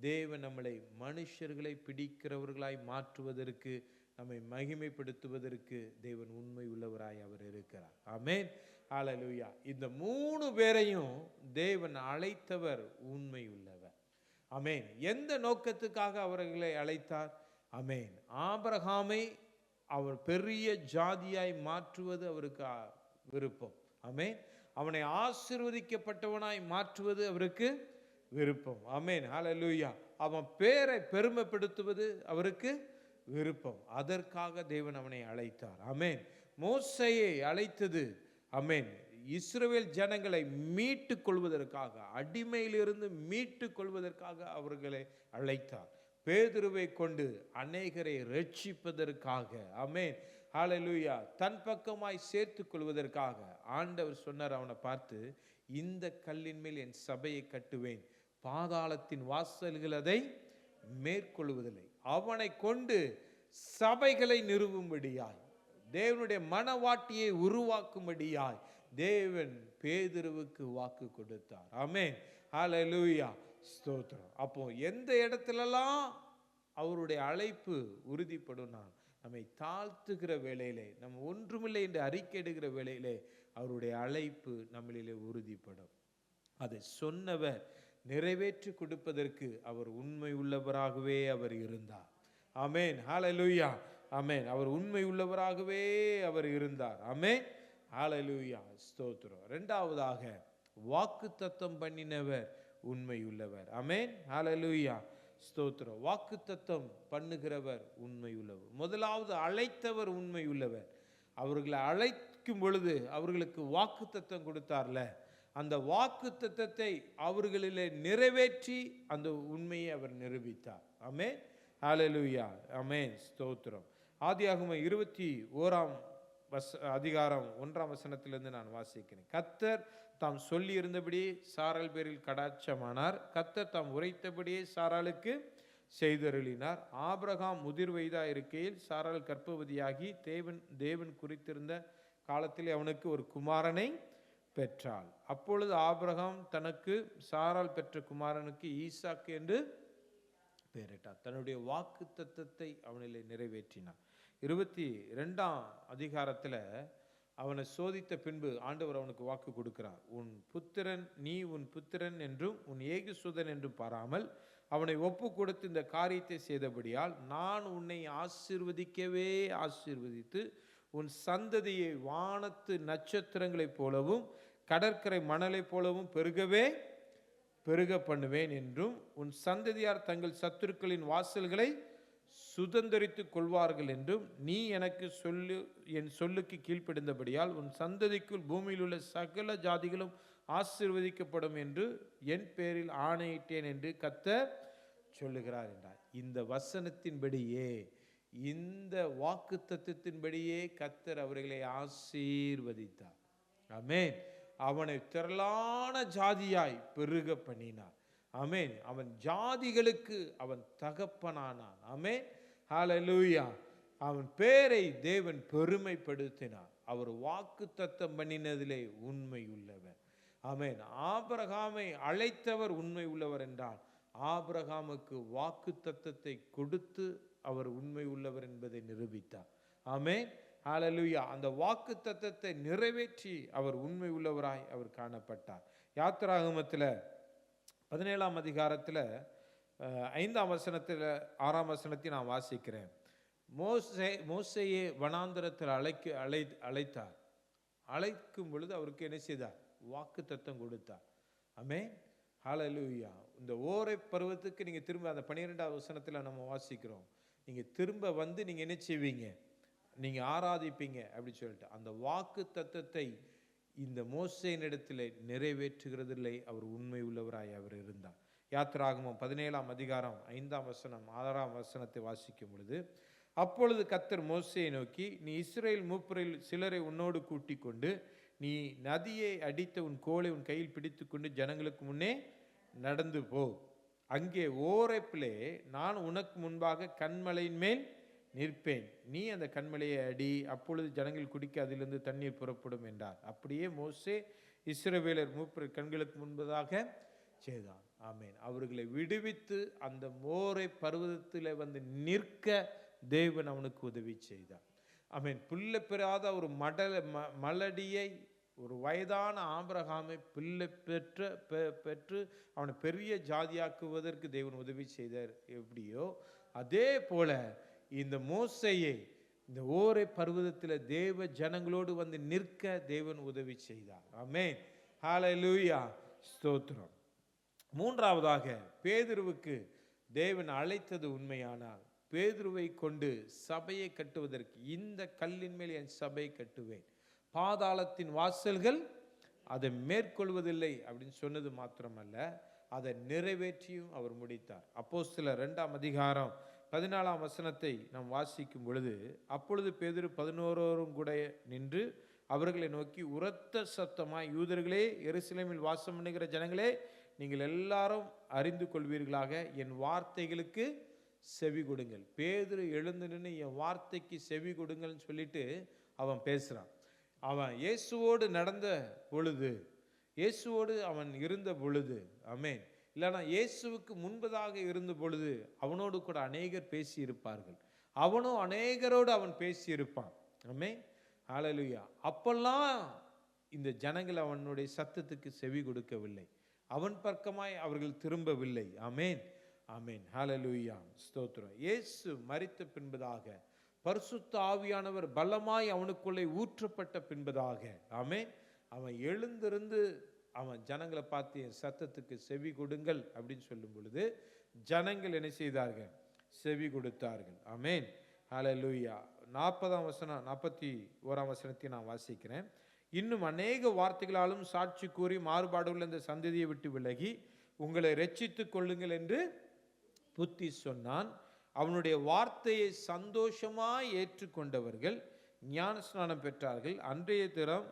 தேவன் நம்மளை மனுஷர்களை பிடிக்கிறவர்களாய் மாற்றுவதற்கு, நம்மை மகிமைப்படுத்துவதற்கு தேவன் உண்மை உள்ளவராய் அவர் இருக்கிறார். ஆமேன், ஹல்லேலூயா. இந்த 3 பேரையும் தேவன் அழைத்தவர் உண்மை உள்ளவர். ஆமேன். எந்த நோக்கத்துக்காக அவர்களை அழைத்தார்? ஆமேன். ஆபிரகாமை அவர் பெரிய ஜாதியாய் மாற்றுவது அவருக்கு விருப்பம். ஆமேன். அவனை ஆசீர்வதிக்கப்பட்டவனாய் மாற்றுவது அவருக்கு விருப்பம். ஆமேன், ஹல்லேலூயா. அவன் பேரை பெருமைப்படுத்துவது அவருக்கு விருப்பம். அதற்காக தேவன் அவனை அழைத்தார். ஆமேன். மோசேயை அழைத்தது, ஆமேன், இஸ்ரவேல் ஜனங்களை மீட்டு கொள்வதற்காக, அடிமையிலிருந்து மீட்டு கொள்வதற்காக அவர்களை அழைத்தார். பேதுருவை கொண்டு அநேகரை ரட்சிப்பதற்காக, ஆமேன், ஹல்லேலூயா, தன் பக்கமாய் சேர்த்து கொள்வதற்காக ஆண்டவர் சொன்னார் அவனை பார்த்து, இந்த கல்லின் மேல் என் சபையை கட்டுவேன், பாதாளத்தின் வாசல்கள் அதை மேற்கொள்வதில்லை. அவனை கொண்டு சபைகளை நிறுவும்படியாய், தேவனுடைய மனவாட்டியை உருவாக்கும்படியாய் தேவன் பேதுருவுக்கு வாக்கு கொடுத்தார். ஆமென், ஹல்லேலூயா, ஸ்தோத்திரம். அப்போ எந்த இடத்துலலாம் அவருடைய அழைப்பு உறுதிப்படும்னா, நம்மை தாழ்த்துகிற வேளையிலே, நம்ம ஒன்றுமில்லை என்று அறிக்கையிடுகிற வேளையிலே அவருடைய அழைப்பு நம்மளிலே உறுதிப்படும். அதை சொன்னவர் நிறைவேற்றி கொடுப்பதற்கு அவர் உண்மை உள்ளவராகவே அவர் இருந்தார். ஆமென், ஹல்லேலூயா, ஆமென். அவர் உண்மை உள்ளவராகவே அவர் இருந்தார். ஆமென், ஹல்லேலூயா, ஸ்தோத்திரம். இரண்டாவதாக, வாக்குத்தத்தம் பண்ணினவர் உண்மை உள்ளவர். ஆமென், ஹல்லேலூயா, ஸ்தோத்திரம். வாக்குத்தத்தம் பண்ணுகிறவர் உண்மை உள்ளவர். முதலாவது, அழைத்தவர் உண்மை உள்ளவர். அவர்களை அழைக்கும் பொழுது அவர்களுக்கு வாக்குத்தத்தம் கொடுத்தார்ல, அந்த வாக்குத்தத்தத்தை அவர்களிலே நிறைவேற்றி அந்த உண்மையை அவர் நிரூபித்தார். ஆமென், ஹல்லேலூயா, ஆமென், ஸ்தோத்திரம். ஆதியாகமம் 21ஆம் அதிகாரம் 1ஆம் வசனத்திலிருந்து நான் வாசிக்கிறேன். கர்த்தர் தாம் சொல்லி இருந்தபடி சாராள் பேரில் கடாட்சமானார். கர்த்தர் தாம் உரைத்தபடியே சாராளுக்கு செய்தருளினார். ஆபிரகாம் முதிர் வயதா இருக்கையில் சாராள் கர்ப்பவதியாகி தேவன் குறித்திருந்த காலத்தில் அவனுக்கு ஒரு குமாரனை பெற்றாள். அப்பொழுது ஆபிரகாம் தனக்கு சாராள் பெற்ற குமாரனுக்கு ஈசாக்கு என்று பெயரிட்டார். தன்னுடைய வாக்கு தத்தத்தை அவனிலே நிறைவேற்றினார். 22ஆம் அதிகாரத்தில் அவனை சோதித்த பின்பு ஆண்டவர் அவனுக்கு வாக்கு கொடுக்கிறார். நீ உன் புத்திரன் என்றும் உன் ஏகசுதன் என்றும் பாராமல் அவனை ஒப்பு கொடுத்து இந்த காரியத்தை செய்தபடியால் நான் உன்னை ஆசீர்வதிக்கவே ஆசீர்வதித்து உன் சந்ததியை வானத்து நட்சத்திரங்களைப் போலவும் கடற்கரை மணலைப் போலவும் பெருக பண்ணுவேன் என்றும் உன் சந்ததியார் தங்கள் சத்துருக்களின் வாசல்களை சுதந்தரித்துக் கொள்வார்கள் என்றும் நீ எனக்கு என் சொல்லுக்கு கீழ்ப்படிந்தபடியால் உன் சந்ததிக்குள் பூமியில் உள்ள சகல ஜாதிகளும் ஆசீர்வதிக்கப்படும் என்று என் பேரில் ஆணையிட்டேன் என்று கர்த்தர் சொல்லுகிறார் என்றார். இந்த வசனத்தின்படியே, இந்த வாக்குத்தத்தத்தின்படியே கர்த்தர் அவர்களை ஆசீர்வதித்தார். ஆமென். அவனை திரளான ஜாதியாய் பெருக பண்ணினார். ஆமென். அவன் ஜாதிகளுக்கு அவன் தகப்பனானான். ஆமென். ஹல்லேலூயா. அவன் பேரை தேவன் பெருமைப்படுத்தினார். அவர் வாக்குத்தத்தம் பண்ணினதிலே உண்மை உள்ளவர். ஆமென். ஆபிரகாமை அழைத்தவர் உண்மை உள்ளவர் என்றால் ஆபிரகாமுக்கு வாக்குத்தத்தத்தை கொடுத்து அவர் உண்மை உள்ளவர் என்பதை நிரூபித்தார். ஆமென். ஹல்லேலூயா. அந்த வாக்குத்தத்தத்தை நிறைவேற்றி அவர் உண்மை உள்ளவராய் அவர் காணப்பட்டார். யாத்திராகமத்தில் 17ஆம் அதிகாரத்தில் 5ஆம் வசனத்தில் 6ஆம் வசனத்தை நான் வாசிக்கிறேன். மோசேயை வனாந்தரத்தில் அழைத்தார். அழைக்கும் பொழுது அவருக்கு என்ன செய்தார்? வாக்குத்தத்தம் கொடுத்தார். ஆமென். ஹல்லேலூயா. இந்த ஓரை பருவத்துக்கு நீங்கள் திரும்ப அந்த 12ஆம் வசனத்தில் நம்ம வாசிக்கிறோம். நீங்கள் திரும்ப வந்து நீங்கள் என்ன செய்வீங்க? நீங்கள் ஆராதிப்பீங்க அப்படி சொல்லிட்டு அந்த வாக்கு தத்தத்தை இந்த மோசேயின் இடத்துல நிறைவேற்றுகிறதில்லை. அவர் உண்மை உள்ளவராய் அவர் இருந்தார். யாத்திராகமம் 17ஆம் அதிகாரம் 5ஆம் வசனம் 6ஆம் வசனத்தை வாசிக்கும் பொழுது, அப்பொழுது கர்த்தர் மோசேயை நோக்கி, நீ இஸ்ரவேல் மூப்பரில் சிலரை உன்னோடு கூட்டிக் கொண்டு நீ நதியை அடித்த உன் கோலை உன் கையில் பிடித்து கொண்டு ஜனங்களுக்கு முன்னே நடந்து போ. அங்கே ஓரேப்பிலே நான் உனக்கு முன்பாக கன்மலையின் மேல் நிற்பேன். நீ அந்த கன்மலையை அடி, அப்பொழுது ஜனங்கள் குடிக்க அதிலிருந்து தண்ணீர் புறப்படும் என்றார். அப்படியே மோசே இஸ்ரவேலர் மூப்பர் கண்களுக்கு முன்பதாக செய்தான். ஆமென். அவர்களை விடுவித்து அந்த மோரை பர்வதத்தில் வந்து நிற்க தேவன் அவனுக்கு உதவி செய்தார். ஆமென். பிள்ளை பெறாத ஒரு மலடியை, ஒரு வயதான ஆபிரகாமை பிள்ளை பெற்று அவனை பெரிய ஜாதியாக்குவதற்கு தேவன் உதவி செய்தார். எப்படியோ அதே போல இந்த மோசேயை இந்த ஓரை பர்வதத்தில் தேவ ஜனங்களோடு வந்து நிற்க தேவன் உதவி செய்தார். ஆமென். ஹல்லேலூயா. ஸ்தோத்திரம். மூன்றாவதாக, பேதுருவுக்கு தேவன் அழைத்தது உண்மையானால் பேதுருவை கொண்டு சபையை கட்டுவதற்கு, இந்த கல்லின் மேல் என் சபையை கட்டுவேன், பாதாளத்தின் வாசல்கள் அதை மேற்கொள்வதில்லை அப்படின்னு சொன்னது மாத்திரமல்ல, அதை நிறைவேற்றியும் அவர் முடித்தார். அப்போஸ்தலர் 2ஆம் அதிகாரம் 14ஆம் வசனத்தை நாம் வாசிக்கும் பொழுது, அப்பொழுது பேதுரு 11 கூட நின்று அவர்களை நோக்கி உரத்த சத்தமாய், யூதர்களே, எருசலேமில் வாசம் பண்ணுகிற ஜனங்களே, நீங்கள் எல்லாரும் அறிந்து கொள்வீர்களாக, என் வார்த்தைகளுக்கு செவி கொடுங்கள். பேதுரு எழுந்து நின்று என் வார்த்தைக்கு செவி கொடுங்கள்னு சொல்லிட்டு அவன் பேசுகிறான். அவன் இயேசுவோடு நடந்த பொழுது, இயேசுவோடு அவன் இருந்த பொழுது, ஆமென், இல்லைனா இயேசுவுக்கு முன்பதாக இருந்த பொழுது அவனோடு கூட அநேகர் பேசி இருப்பார்கள். அவனும் அநேகரோடு அவன் பேசி இருப்பான். ஆமென். ஹல்லேலூயா. அப்பெல்லாம் இந்த ஜனங்கள் அவனுடைய சத்தத்துக்கு செவி கொடுக்கவில்லை. அவன் பக்கமாய் அவர்கள் திரும்பவில்லை. ஆமென். ஆமென். ஹல்லேலூயா. ஸ்தோத்திரம். இயேசு மரித்த பின்பதாக, பரிசுத்த ஆவியானவர் பலமாய் அவனுக்குள்ளே ஊற்றப்பட்ட பின்பதாக, ஆமென், அவன் எழுந்திருந்து அவன் ஜனங்களை பார்த்து என் சத்தத்துக்கு செவி கொடுங்கள் அப்படின்னு சொல்லும் பொழுது ஜனங்கள் என்ன செய்தார்கள்? செவி கொடுத்தார்கள். ஆமென். ஹல்லேலூயா. 40ஆம் வசனம் 41ஆம் வசனத்தை நான் வாசிக்கிறேன். இன்னும் அநேக வார்த்தைகளாலும் சாட்சி கூறி மாறுபாடுள்ள இந்த சந்ததியை விட்டு விலகி உங்களை ரட்சித்துக் கொள்ளுங்கள் என்று புத்தி சொன்னான். அவனுடைய வார்த்தையை சந்தோஷமாய் ஏற்றுக்கொண்டவர்கள் ஞானஸ்நானம் பெற்றார்கள். அன்றைய தினம்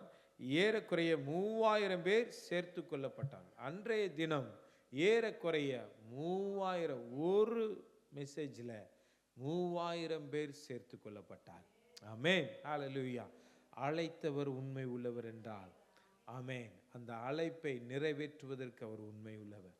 ஏறக்குறைய 3000 பேர் சேர்த்து கொள்ளப்பட்டார்கள். அன்றைய தினம் ஏறக்குறைய 3000, ஒரு மெசேஜில் 3000 பேர் சேர்த்து கொள்ளப்பட்டார். ஆமென். ஹல்லேலூயா. அழைத்தவர் உண்மை உள்ளவர் என்றால், ஆமென், அந்த அழைப்பை நிறைவேற்றுவதற்கு அவர் உண்மை உள்ளவர்.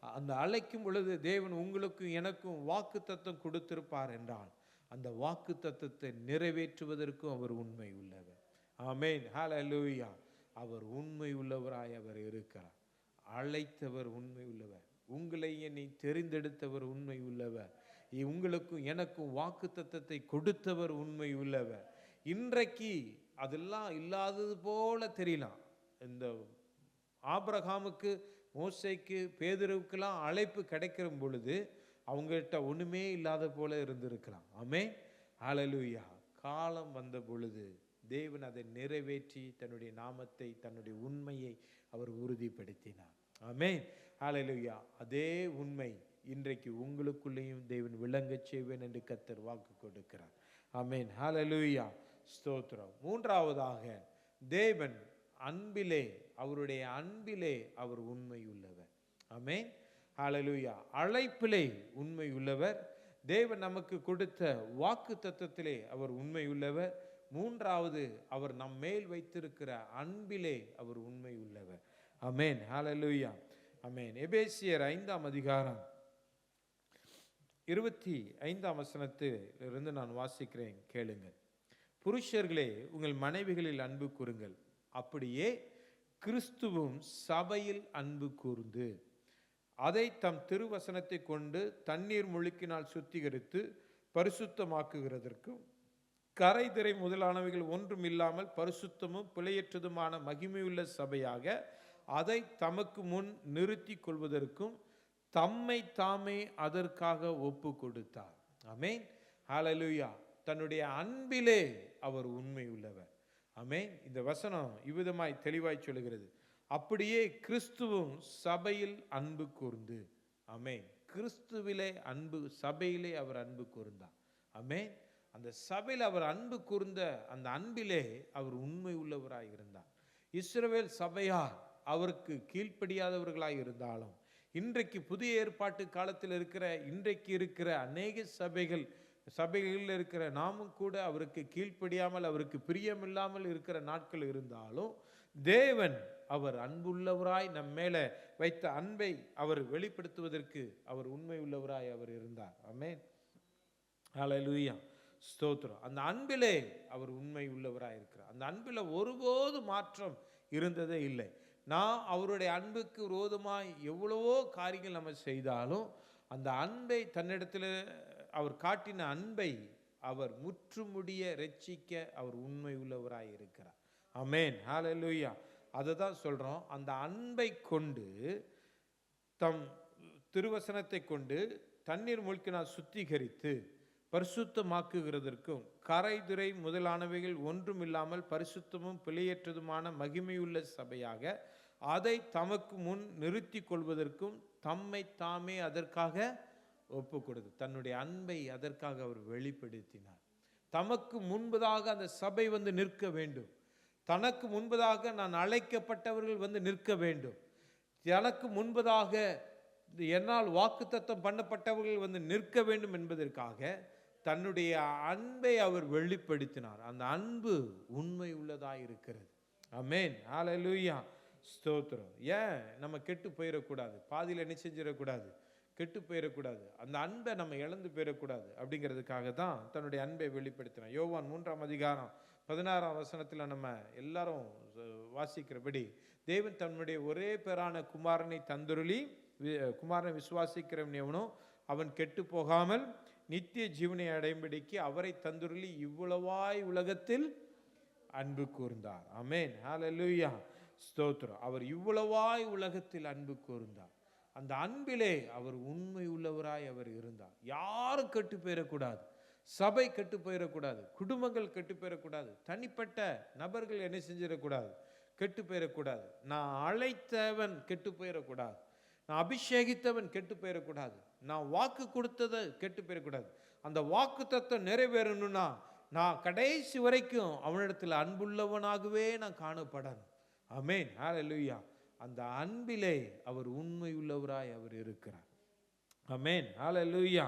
அந்த அழைக்கும் பொழுது தேவன் உங்களுக்கும் எனக்கும் வாக்கு தத்தம் கொடுத்திருப்பார் என்றால் அந்த வாக்கு தத்தத்தை நிறைவேற்றுவதற்கும் அவர் உண்மை உள்ளவர். ஆமென். ஹalleluya. அவர் உண்மை உள்ளவராய் அவர் இருக்கிறார். அழைத்தவர் உண்மை உள்ளவர். உங்களை என்னை தெரிந்தெடுத்தவர் உண்மை உள்ளவர். உங்களுக்கும் எனக்கும் வாக்குத்தத்தத்தை கொடுத்தவர் உண்மை உள்ளவர். இன்றைக்கு அதெல்லாம் இல்லாதது போல தெரியலாம். இந்த ஆபிரகாமுக்கு, மோசேக்கு, பேதுருவுக்கெல்லாம் அழைப்பு கிடைக்கிற பொழுது அவங்ககிட்ட ஒண்ணுமே இல்லாத போல இருந்திருக்கலாம். ஆமென். ஹalleluya. காலம் வந்த பொழுது தேவன் அதை நிறைவேற்றி தன்னுடைய நாமத்தை, தன்னுடைய உண்மையை அவர் உறுதிப்படுத்தினார். ஆமென். ஹalleluya. அதே உண்மை இன்றைக்கு உங்களுக்குள்ளேயும் தேவன் விளங்கச் செய்வேன் என்று கர்த்தர் வாக்கு கொடுக்கிறார். ஆமென். ஹalleluya. ஸ்தோத்திரம். மூன்றாவதாக, தேவன் அன்பிலே, அவருடைய அன்பிலே அவர் உண்மை உள்ளவர். ஆமென். ஹalleluya. அழைப்பிலே உண்மை உள்ளவர். தேவன் நமக்கு கொடுத்த வாக்கு தத்தத்திலே அவர் உண்மை உள்ளவர். மூன்றாவது, அவர் நம் மேல் வைத்திருக்கிற அன்பிலே அவர் உண்மை உள்ளவர். ஆமென். ஹalleluya. ஆமென். எபேசியர் 5ஆம் அதிகாரம் 25ஆம் வசனத்திலிருந்து நான் வாசிக்கிறேன், கேளுங்கள். புருஷர்களே, உங்கள் மனைவிகளில் அன்பு கூறுங்கள், அப்படியே கிறிஸ்துவும் சபையில் அன்பு கூர்ந்து அதை தம் திருவசனத்தை கொண்டு தண்ணீர் முழுக்கினால் சுத்திகரித்து பரிசுத்தமாக்குகிறதற்கும், கரை திரை முதலானவைகள் ஒன்றும் இல்லாமல் பரிசுத்தமும் பிழையற்றதுமான மகிமையுள்ள சபையாக அதை தமக்கு முன் நிறுத்தி கொள்வதற்கும் தம்மை தாமே அதற்காக ஒப்பு கொடுத்தார். ஆமென். ஹalleluya. தன்னுடைய அன்பிலே அவர் உண்மை உள்ளவர். ஆமென். இந்த வசனம் இவ்விதமாய் தெளிவாய் சொல்லுகிறது, அப்படியே கிறிஸ்துவும் சபையில் அன்பு கூர்ந்து. ஆமென். கிறிஸ்துவிலே அன்பு, சபையிலே அவர் அன்பு கூர்ந்தார். ஆமென். அந்த சபையில் அவர் அன்பு கூர்ந்த அந்த அன்பிலே அவர் உண்மை உள்ளவராய் இருந்தார். இஸ்ரவேல் சபையார் அவருக்கு கீழ்ப்படியாதவர்களாய் இருந்தாலும், இன்றைக்கு புதிய ஏற்பாட்டு காலத்தில் இருக்கிற, இன்றைக்கு இருக்கிற அநேக சபைகளில் இருக்கிற நாமும் கூட அவருக்கு கீழ்ப்படியாமல், அவருக்கு பிரியமில்லாமல் இருக்கிற நாட்கள் இருந்தாலும், தேவன் அவர் அன்புள்ளவராய் நம் மேல வைத்த அன்பை அவர் வெளிப்படுத்துவதற்கு அவர் உண்மை உள்ளவராய் அவர் இருந்தார். ஆமென். ஹalleluya. ஸ்தோத்திரம். அந்த அன்பிலே அவர் உண்மை உள்ளவராய் இருக்கிறார். அந்த அன்பில் ஒருபோது மாற்றம் இருந்ததே இல்லை. நான் அவருடைய அன்புக்கு விரோதமாய் எவ்வளவோ காரியங்கள் நம்ம செய்தாலும், அந்த அன்பை, தன்னிடத்தில் அவர் காட்டின அன்பை அவர் முற்றுமுடிய ரட்சிக்க அவர் உண்மை உள்ளவராய் இருக்கிறார். ஆமென். ஹalleluya. அதை தான் சொல்றோம். அந்த அன்பை கொண்டு, தம் திருவசனத்தை கொண்டு தண்ணீர் மூழ்கினால் சுத்திகரித்து பரிசுத்தமாக்குகிறதற்கும், கரை திரை முதலானவைகள் ஒன்றும் இல்லாமல் பரிசுத்தமும் பிழையற்றதுமான மகிமையுள்ள சபையாக அதை தமக்கு முன் நிறுத்தி கொள்வதற்கும் தம்மை தாமே அதற்காக ஒப்பு கொடுத்து, தன்னுடைய அன்பை அதற்காக அவர் வெளிப்படுத்தினார். தமக்கு முன்பதாக அந்த சபை வந்து நிற்க வேண்டும். தனக்கு முன்பதாக நான் அழைக்கப்பட்டவர்கள் வந்து நிற்க வேண்டும். எனக்கு முன்பதாக என்னால் வாக்குத்தத்தம் பண்ணப்பட்டவர்கள் வந்து நிற்க வேண்டும் என்பதற்காக தன்னுடைய அன்பை அவர் வெளிப்படுத்தினார். அந்த அன்பு உண்மை உள்ளதாக இருக்கிறது. ஆமென். ஹalleluya. ஸ்தோத்திரம். ஏன் நம்ம கெட்டு போயிடக்கூடாது, பாதியில் என்ன செஞ்சிடக்கூடாது, கெட்டு போயிடக்கூடாது, அந்த அன்பை நம்ம இழந்து போயிடக்கூடாது அப்படிங்கிறதுக்காக தான் தன்னுடைய அன்பை வெளிப்படுத்தினார். யோவான் 3ஆம் அதிகாரம் 16ஆம் வசனத்தில் நம்ம எல்லாரும் வாசிக்கிறபடி, தேவன் தன்னுடைய ஒரே பேரான குமாரனை தந்தருளி, குமாரனை விசுவாசிக்கிறவன் எவனோ அவன் கெட்டு போகாமல் நித்திய ஜீவனை அடையும்படிக்கு அவரை தந்தருளி இவ்வளவாய் உலகத்தில் அன்பு கூர்ந்தார். ஆமென். ஹalleluya. ஸ்தோத்திரம். அவர் இவ்வளவாய் உலகத்தில் அன்பு கூர்ந்தார். அந்த அன்பிலே அவர் உண்மை உள்ளவராய் அவர் இருந்தார். யாரும் கெட்டு போயிடக்கூடாது, சபை கெட்டு போயிடக்கூடாது, குடும்பங்கள் கெட்டு போயிடக்கூடாது, தனிப்பட்ட நபர்கள் என்ன செஞ்சிடக்கூடாது, கெட்டு போயிடக்கூடாது. நான் அழைத்தவன் கெட்டு போயிடக்கூடாது, நான் அபிஷேகித்தவன் கெட்டு போயிடக்கூடாது, நான் வாக்கு கொடுத்ததை கெட்டு போயிடக்கூடாது. அந்த வாக்கு தத்தம் நிறைவேறணும்னா நான் கடைசி வரைக்கும் அவனிடத்தில் அன்புள்ளவனாகவே நான் காணப்படணும். ஆமென். ஹalleluya. அந்த அன்பிலே அவர் உண்மை உள்ளவராய் அவர் இருக்கிறார். ஆமென். ஹalleluya.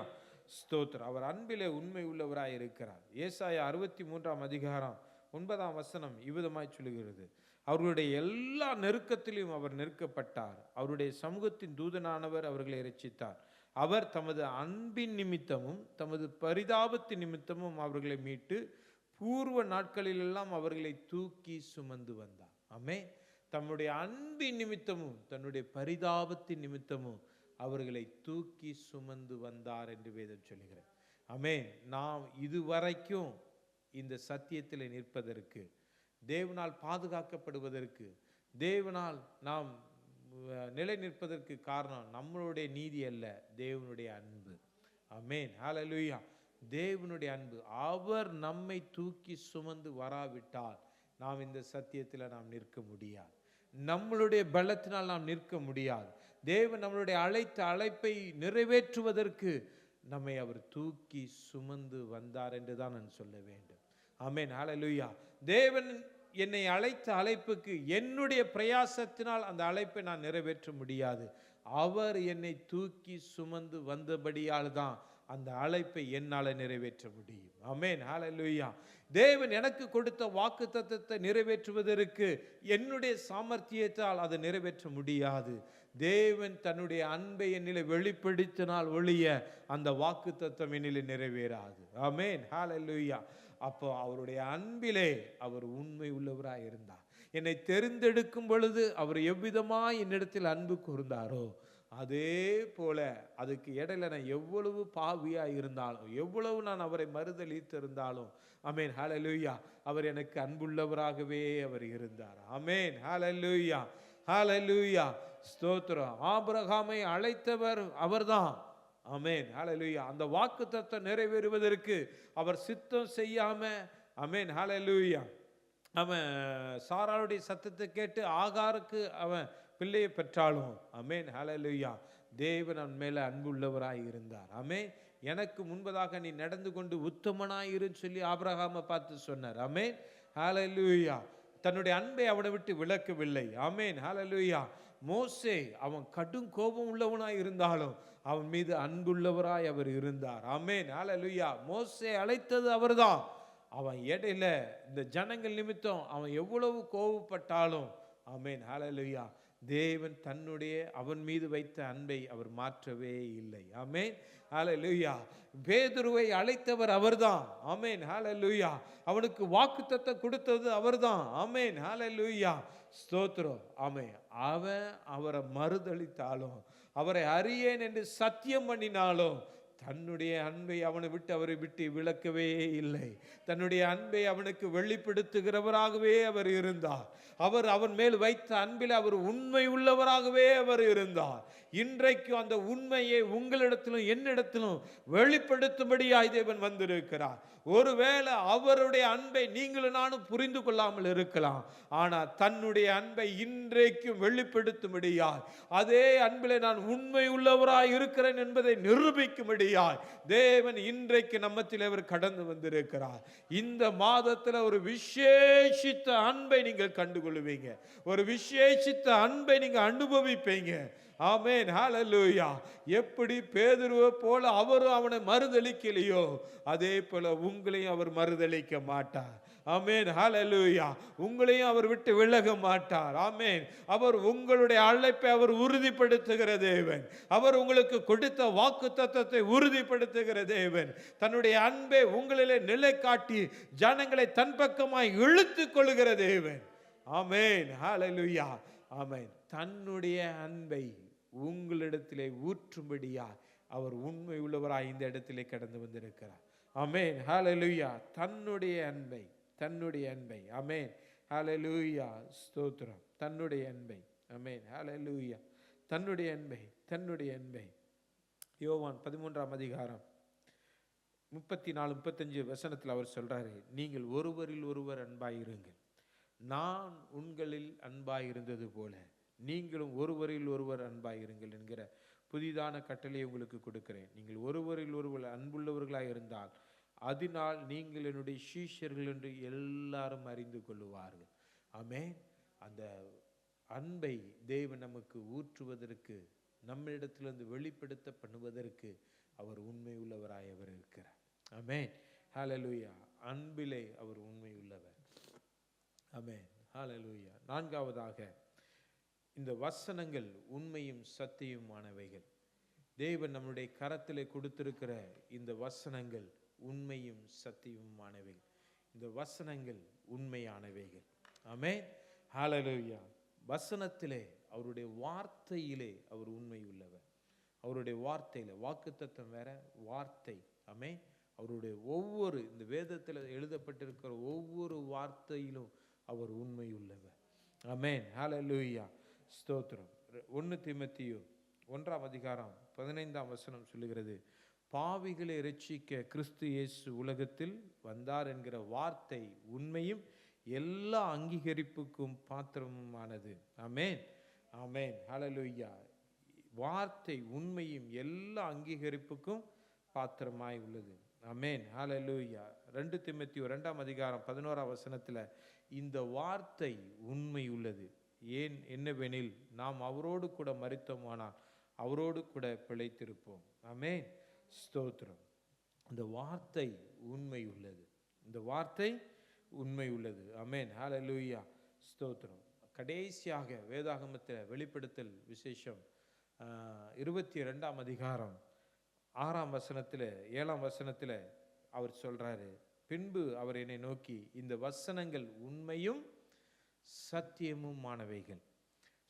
ஸ்தோத்திரம். அவர் அன்பிலே உண்மை உள்ளவராய் இருக்கிறார். ஏசாயா 63ஆம் அதிகாரம் 9ஆம் வசனம் இவ்விதமாய் சொல்லுகிறது, அவர்களுடைய எல்லா நெருக்கத்திலும் அவர் நெருக்கப்பட்டார், அவருடைய சமூகத்தின் தூதனானவர் அவர்களை இரட்சித்தார். அவர் தமது அன்பின் நிமித்தமும் தமது பரிதாபத்தின் நிமித்தமும் அவர்களை மீட்டு பூர்வ நாட்களிலெல்லாம் அவர்களை தூக்கி சுமந்து வந்தார். ஆமென். தம்முடைய அன்பின் நிமித்தமும் தன்னுடைய பரிதாபத்தின் நிமித்தமும் அவர்களை தூக்கி சுமந்து வந்தார் என்று வேதம் சொல்லுகிறது. ஆமென். நாம் இதுவரைக்கும் இந்த சத்தியத்தில் நிற்பதற்கு, தேவனால் பாதுகாக்கப்படுவதற்கு, தேவனால் நாம் நிலை நிற்பதற்கு காரணம் நம்மளுடைய நீதி அல்ல, தேவனுடைய அன்பு. ஆமென். ஹல்லேலூயா. தேவனுடைய அன்பு. அவர் நம்மை தூக்கி சுமந்து வராவிட்டால் நாம் இந்த சத்தியத்தில் நாம் நிற்க முடியாது. நம்மளுடைய பலத்தினால் நாம் நிற்க முடியாது. தேவன் நம்மளுடைய அழைத்த அழைப்பை நிறைவேற்றுவதற்கு நம்மை அவர் தூக்கி சுமந்து வந்தார் என்று தான் நான் சொல்ல வேண்டும். ஆமென். ஹல்லேலூயா. தேவன் என்னை அழைத்த அழைப்புக்கு என்னுடைய பிரயாசத்தினால் அந்த அழைப்பை நான் நிறைவேற்ற முடியாது. அவர் என்னை தூக்கி சுமந்து வந்தபடியால் தான் அந்த அழைப்பை என்னால் நிறைவேற்ற முடியும். ஆமென். ஹல்லேலூயா. தேவன் எனக்கு கொடுத்த வாக்குத்தத்தத்தை நிறைவேற்றுவதற்கு என்னுடைய சாமர்த்தியத்தால் அதை நிறைவேற்ற முடியாது. தேவன் தன்னுடைய அன்பை என்னிலே வெளிப்படுத்தினால் ஒழிய அந்த வாக்குத்தத்தம் என்னிலே நிறைவேறாது. ஆமென். ஹல்லேலூயா. அப்போ அவருடைய அன்பிலே அவர் உண்மை உள்ளவராய் இருந்தார். என்னை தெரிந்தெடுக்கும் பொழுது அவர் எவ்விதமாய் என்னிடத்தில் அன்பு கூர்ந்தாரோ அதே போல அதுக்கு இடையில நான் எவ்வளவு பாவியா இருந்தாலும், எவ்வளவு நான் அவரை மறுதலித்திருந்தாலும், ஆமென் ஹல்லேலூயா, அவர் எனக்கு அன்புள்ளவராகவே அவர் இருந்தார். ஆமென் ஹல்லேலூயா. ஹல்லேலூயா. ஸ்தோத்திரம். ஆபிரகாமை அழைத்தவர் அவர்தான். ஆமென் ஹல்லேலூயா. அந்த வாக்குத்தத்தம் நிறைவேறுவதற்கு அவர் சித்தம் செய்யாம, ஆமென் ஹல்லேலூயா, அவன் சாராளுடைய சத்தத்தை கேட்டு ஆகாருக்கு அவன் பிள்ளையை பெற்றாலும், ஆமென் ஹல்லேலூயா, தேவன் அவன் மேல அன்புள்ளவராய் இருந்தார். ஆமென். எனக்கு முன்பதாக நீ நடந்து கொண்டு உத்தமனாயிருன்னு சொல்லி ஆபிரகாமை பார்த்து சொன்னார். ஆமென் ஹல்லேலூயா. தன்னுடைய அன்பை அவனை விட்டு விலக்கவில்லை. ஆமென் ஹல்லேலூயா. மோசே அவன் கடும் கோபம் உள்ளவனாய் இருந்தாலும் அவன் மீது அன்புள்ளவராய் அவர் இருந்தார். ஆமென் ஹல்லேலூயா. மோசே அழைத்தது அவர்தான். அவன் இடையில இந்த ஜனங்கள் நிமித்தம் அவன் எவ்வளவு கோபப்பட்டாலும், ஆமென் ஹல்லேலூயா, தேவன் தன்னுடைய அவன் மீது வைத்த அன்பை அவர் மாற்றவே இல்லை. ஆமென் ஹல்லேலூயா. பேதுருவை அழைத்தவர் அவர்தான். ஆமென் ஹல்லேலூயா. அவனுக்கு வாக்குத்தத்தம் கொடுத்தது அவர்தான். ஆமென் ஹல்லேலூயா. ஸ்தோத்திரம். ஆமென். அவன் அவரை மறுதலித்தாலும், அவரை அறியேன் என்று சத்தியம் பண்ணினாலும், தன்னுடைய அன்பை அவனை விட்டு அவரை விட்டு விலக்கவே இல்லை. தன்னுடைய அன்பை அவனுக்கு வெளிப்படுத்துகிறவராகவே அவர் இருந்தார். அவர் அவன் மேல் வைத்த அன்பில் அவர் உண்மை உள்ளவராகவே அவர் இருந்தார். இன்றைக்கு அந்த உண்மையை உங்களிடத்திலும் என்னிடத்திலும் வெளிப்படுத்தும்படியாய் தேவன் வந்திருக்கிறார். ஒருவேளை அவருடைய அன்பை நீங்களும் நானும் புரிந்து கொள்ளாமல் இருக்கலாம். ஆனால் தன்னுடைய அன்பை இன்றைக்கும் வெளிப்படுத்தும்படியாய், அதே அன்பிலே நான் உண்மை உள்ளவராய் இருக்கிறேன் என்பதை நிரூபிக்கும்படியாய் தேவன் இன்றைக்கு நம்மத்தில் அவர் கடந்து வந்திருக்கிறார். இந்த மாதத்தில் ஒரு விசேஷித்த அன்பை நீங்கள் கண்டுகொள்வீங்க. ஒரு விசேஷித்த அன்பை நீங்க அனுபவிப்பீங்க. ஆமென் ஹல்லேலூயா. எப்படி பேதுருவை போல அவரும் அவனை மறுதலிக்கலையோ அதே போல உங்களையும் அவர் மறுதலிக்க மாட்டார். ஆமென் ஹல்லேலூயா. உங்களையும் அவர் விட்டு விலக மாட்டார். ஆமென். அவர் உங்களுடைய அழைப்பை அவர் உறுதிப்படுத்துகிற தேவன். அவர் உங்களுக்கு கொடுத்த வாக்குத்தத்தத்தை உறுதிப்படுத்துகிற தேவன். தன்னுடைய அன்பை உங்களிலே நிலை காட்டி ஜனங்களை தன் பக்கமாய் இழுத்து கொள்ளுகிற தேவன். ஆமென் ஹல்லேலூயா. ஆமென். தன்னுடைய அன்பை உங்களிடத்திலே ஊற்றும்படியா அவர் உண்மை உள்ளவராய் இந்த இடத்திலே கடந்து வந்திருக்கிறார். ஆமென் ஹல்லேலூயா. தன்னுடைய அன்பை, தன்னுடைய அன்பை, ஆமென் ஹல்லேலூயா, ஸ்தோத்திரம். தன்னுடைய அன்பை, ஆமென் ஹல்லேலூயா, தன்னுடைய அன்பை, தன்னுடைய அன்பை. யோவான் 13ஆம் அதிகாரம் 34-35 வசனத்தில் அவர் சொல்றாரு, நீங்கள் ஒருவரில் ஒருவர் அன்பாயிருங்கள், நான் உங்களில் அன்பாயிருந்தது போல நீங்களும் ஒருவரில் ஒருவர் அன்பாயிருங்கள் என்கிற புதிதான கட்டளையை உங்களுக்கு கொடுக்கிறேன். நீங்கள் ஒருவரில் ஒருவர் அன்புள்ளவர்களாக இருந்தால் அதனால் நீங்கள் என்னுடைய சீஷர்கள் என்று எல்லாரும் அறிந்து கொள்ளுவார்கள். ஆமென். அந்த அன்பை தேவன் நமக்கு ஊற்றுவதற்கு, நம்மிடத்திலிருந்து வெளிப்படுத்த பண்ணுவதற்கு அவர் உண்மை உள்ளவராய் அவர் இருக்கிறார். ஆமென் ஹல்லேலூயா. அன்பிலே அவர் உண்மை உள்ளவர். ஆமென் ஹல்லேலூயா. நான்காவதாக, இந்த வசனங்கள் உண்மையும் சத்தியமானவைகள். தேவன் நம்முடைய கரத்திலே கொடுத்திருக்கிற இந்த வசனங்கள் உண்மையும் சத்தியமானவைகள். இந்த வசனங்கள் உண்மையானவைகள். ஆமென். ஹல்லேலூயா. வசனத்திலே, அவருடைய வார்த்தையிலே அவர் உண்மை உள்ளவர். அவருடைய வார்த்தையில, வாக்குத்தத்தம் வேற, வார்த்தை. ஆமென். அவருடைய ஒவ்வொரு, இந்த வேதத்தில் எழுதப்பட்டிருக்கிற ஒவ்வொரு வார்த்தையிலும் அவர் உண்மை உள்ளவர். ஆமென். ஹல்லேலூயா. ஸ்தோத்திரம். 1 தீமோத்தேயு 1:15 சொல்லுகிறது, பாவிகளை இரட்சிக்க கிறிஸ்து இயேசு உலகத்தில் வந்தார் என்கிற வார்த்தை உண்மையும் எல்லா அங்கீகரிப்புக்கும் பாத்திரமானது. ஆமென். ஆமென். ஹல்லேலூயா. வார்த்தை உண்மையும் எல்லா அங்கீகரிப்புக்கும் பாத்திரமாய் உள்ளது. ஆமென். ஹல்லேலூயா. 2 தீமோத்தேயு 2:11 இந்த வார்த்தை உண்மை உள்ளது. ஏன் என்னவெனில், நாம் அவரோடு கூட மரித்தோமானால் அவரோடு கூட பிழைத்திருப்போம். ஆமென். ஸ்தோத்திரம். இந்த வார்த்தை உண்மை உள்ளது. இந்த வார்த்தை உண்மை உள்ளது. ஆமென். ஹல்லேலூயா. ஸ்தோத்திரம். கடைசியாக வேதாகமத்தில் வெளிப்படுத்தல் விசேஷம் 22:6 7 அவர் சொல்றாரு, பின்பு அவர் என்னை நோக்கி, இந்த வசனங்கள் உண்மையும் சத்தியமுமானவைகள்,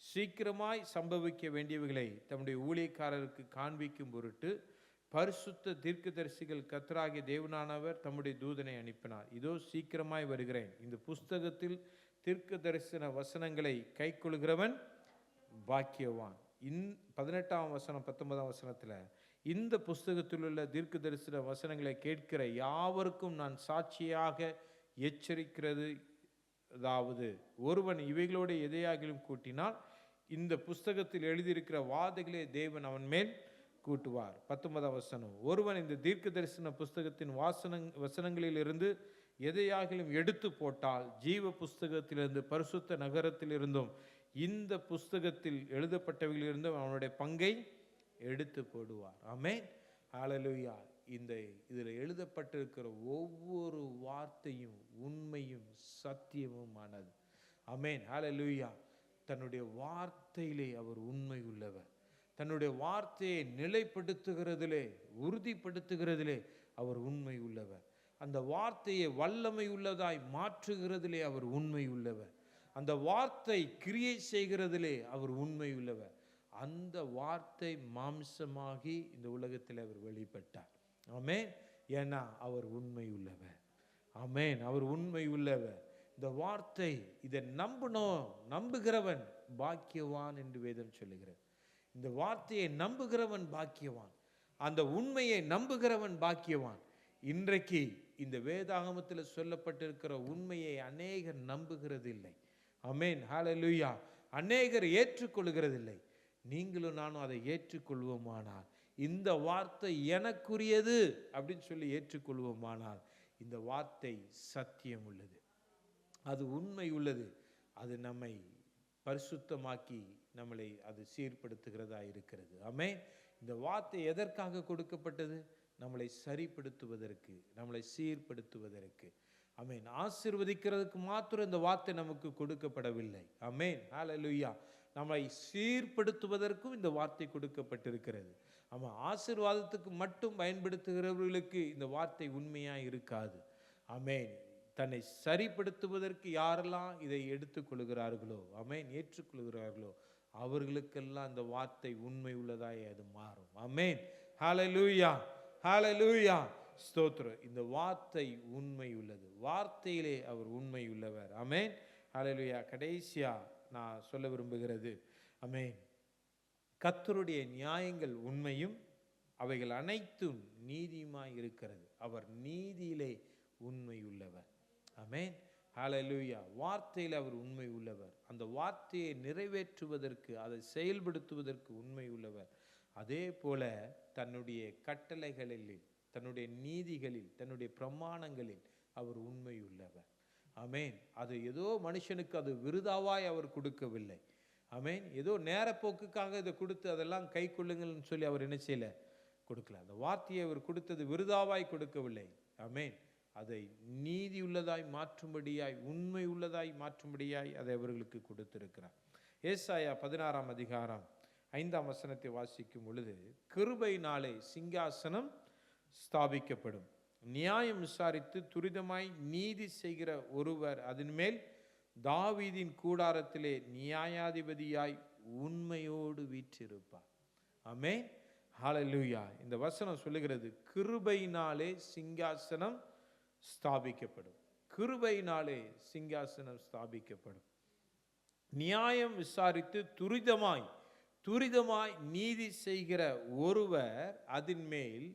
சீக்கிரமாய் சம்பவிக்க வேண்டியவைகளை தம்முடைய ஊழியக்காரருக்கு காண்பிக்கும் பொருட்டு பரிசுத்த தீர்க்கதரிசிகள் கர்த்தராகிய தேவனானவர் தம்முடைய தூதனை அனுப்பினார். இதோ சீக்கிரமாய் வருகிறேன். இந்த புஸ்தகத்தில் தீர்க்க தரிசன வசனங்களை கைக்கொள்கிறவன் பாக்கியவான். 18-19 இந்த புஸ்தகத்தில் உள்ள தீர்க்க தரிசன வசனங்களை கேட்கிற யாவருக்கும் நான் சாட்சியாக எச்சரிக்கிறது, அதாவது ஒருவன் இவைகளோடு எதையாகிலும் கூட்டினால் இந்த புஸ்தகத்தில் எழுதியிருக்கிற வாதைகளே தேவன் அவன் மேல் கூட்டுவார். 19 ஒருவன் இந்த தீர்க்க தரிசன புஸ்தகத்தின் வசனங்களிலிருந்து எதையாகிலும் எடுத்து போட்டால் ஜீவ புஸ்தகத்திலிருந்து பரிசுத்த நகரத்திலிருந்தும் இந்த புஸ்தகத்தில் எழுதப்பட்டவைகளிலிருந்தும் அவனுடைய பங்கை எடுத்து போடுவார். ஆமென். ஹல்லேலூயா. இதில் எழுதப்பட்டிருக்கிற ஒவ்வொரு வார்த்தையும் உண்மையும் சத்தியமுமானது. ஆமென். ஹல்லேலூயா. தன்னுடைய வார்த்தையிலே அவர் உண்மை உள்ளவர். தன்னுடைய வார்த்தையை நிலைப்படுத்துகிறதிலே, உறுதிப்படுத்துகிறதிலே அவர் உண்மை உள்ளவர். அந்த வார்த்தையை வல்லமை உள்ளதாய் மாற்றுகிறதிலே அவர் உண்மை உள்ளவர். அந்த வார்த்தை கிரியை செய்கிறதிலே அவர் உண்மை உள்ளவர். அந்த வார்த்தை மாம்சமாகி இந்த உலகத்தில் அவர் வெளிப்பட்டார். ஆமென். ஏன்னா அவர் உண்மை உள்ளவர். ஆமென். அவர் உண்மை உள்ளவர். இந்த வார்த்தை, இதை நம்புகிறவன் பாக்கியவான் என்று வேதம் சொல்லுகிறது. இந்த வார்த்தையை நம்புகிறவன் பாக்கியவான். அந்த உண்மையை நம்புகிறவன் பாக்கியவான். இன்றைக்கு இந்த வேதாகமத்தில் சொல்லப்பட்டிருக்கிற உண்மையை அநேகர் நம்புகிறதில்லை. ஆமென். ஹல்லேலூயா. அநேகர் ஏற்றுக்கொள்கிறதில்லை. நீங்களும் நானும் அதை ஏற்றுக்கொள்வோமானால், இந்த வார்த்தை எனக்குரியது அப்படின்னு சொல்லி ஏற்றுக்கொள்வோமானால், இந்த வார்த்தை சத்தியம் உள்ளது, அது உண்மை உள்ளது, அது நம்மை பரிசுத்தமாக்கி நம்மளை அது சீர்படுத்துகிறதா இருக்கிறது. ஆமென். இந்த வார்த்தை எதற்காக கொடுக்கப்பட்டது? நம்மளை சரிப்படுத்துவதற்கு, நம்மளை சீர்படுத்துவதற்கு. ஆமென். ஆசீர்வதிக்கிறதுக்கு மாத்திரம் இந்த வார்த்தை நமக்கு கொடுக்கப்படவில்லை. ஆமென். ஹல்லேலூயா. நம்மை சீர்படுத்துவதற்கும் இந்த வார்த்தை கொடுக்கப்பட்டிருக்கிறது. ஆமாம், ஆசீர்வாதத்துக்கு மட்டும் பயன்படுத்துகிறவர்களுக்கு இந்த வார்த்தை உண்மையாக இருக்காது. ஆமென். தன்னை சரிப்படுத்துவதற்கு யாரெல்லாம் இதை எடுத்துக்கொள்கிறார்களோ, ஆமென், ஏற்றுக்கொள்கிறார்களோ, அவர்களுக்கெல்லாம் இந்த வார்த்தை உண்மை உள்ளதாய் அது மாறும். ஆமென். ஹல்லேலூயா. ஹல்லேலூயா. ஸ்தோத்திரம். இந்த வார்த்தை உண்மை உள்ளது. வார்த்தையிலே அவர் உண்மை உள்ளவர். ஆமென். ஹல்லேலூயா. கடைசியா நான் சொல்ல விரும்புகிறது, ஆமென், கர்த்தருடைய நியாயங்கள் உண்மையும் அவைகள் அனைத்தும் நீதியுமாய் இருக்கிறது. அவர் நீதியிலே உண்மை உள்ளவர். ஆமென். ஹல்லேலூயா. வார்த்தையில் அவர் உண்மை உள்ளவர். அந்த வார்த்தையை நிறைவேற்றுவதற்கு, அதை செயல்படுத்துவதற்கு உண்மை உள்ளவர். அதே போல தன்னுடைய கட்டளைகளில், தன்னுடைய நீதிகளில், தன்னுடைய பிரமாணங்களில் அவர் உண்மை உள்ளவர். ஆமென். அது ஏதோ மனுஷனுக்கு அது விருதாவாய் அவர் கொடுக்கவில்லை. ஆமென். ஏதோ நேரப்போக்குக்காக இதை கொடுத்து அதெல்லாம் கை கொள்ளுங்கள்னு சொல்லி அவர் என்ன செய்யல, கொடுக்கல. அந்த வார்த்தையை அவர் கொடுத்தது விருதாவாய் கொடுக்கவில்லை. ஆமென். அதை நீதி உள்ளதாய் மாற்றும்படியாய், உண்மை உள்ளதாய் மாற்றும்படியாய் அதை அவர்களுக்கு கொடுத்திருக்கிறார். ஏசாயா 16:5 வாசிக்கும் பொழுது, கிருபையினாலே சிங்காசனம் ஸ்தாபிக்கப்படும், நியாயம் விசாரித்து துரிதமாய் நீதி செய்கிற ஒருவர் அதன் மேல் தாவீதின் கூடாரத்திலே நியாயாதிபதியாய் உண்மையோடு வீற்றிருப்பார். ஆமென், ஹல்லேலூயா. இந்த வசனம் சொல்லுகிறது, கிருபையினாலே சிங்காசனம் ஸ்தாபிக்கப்படும். கிருபையினாலே சிங்காசனம் ஸ்தாபிக்கப்படும். நியாயம் விசாரித்து துரிதமாய் நீதி செய்கிற ஒருவர் அதன் மேல்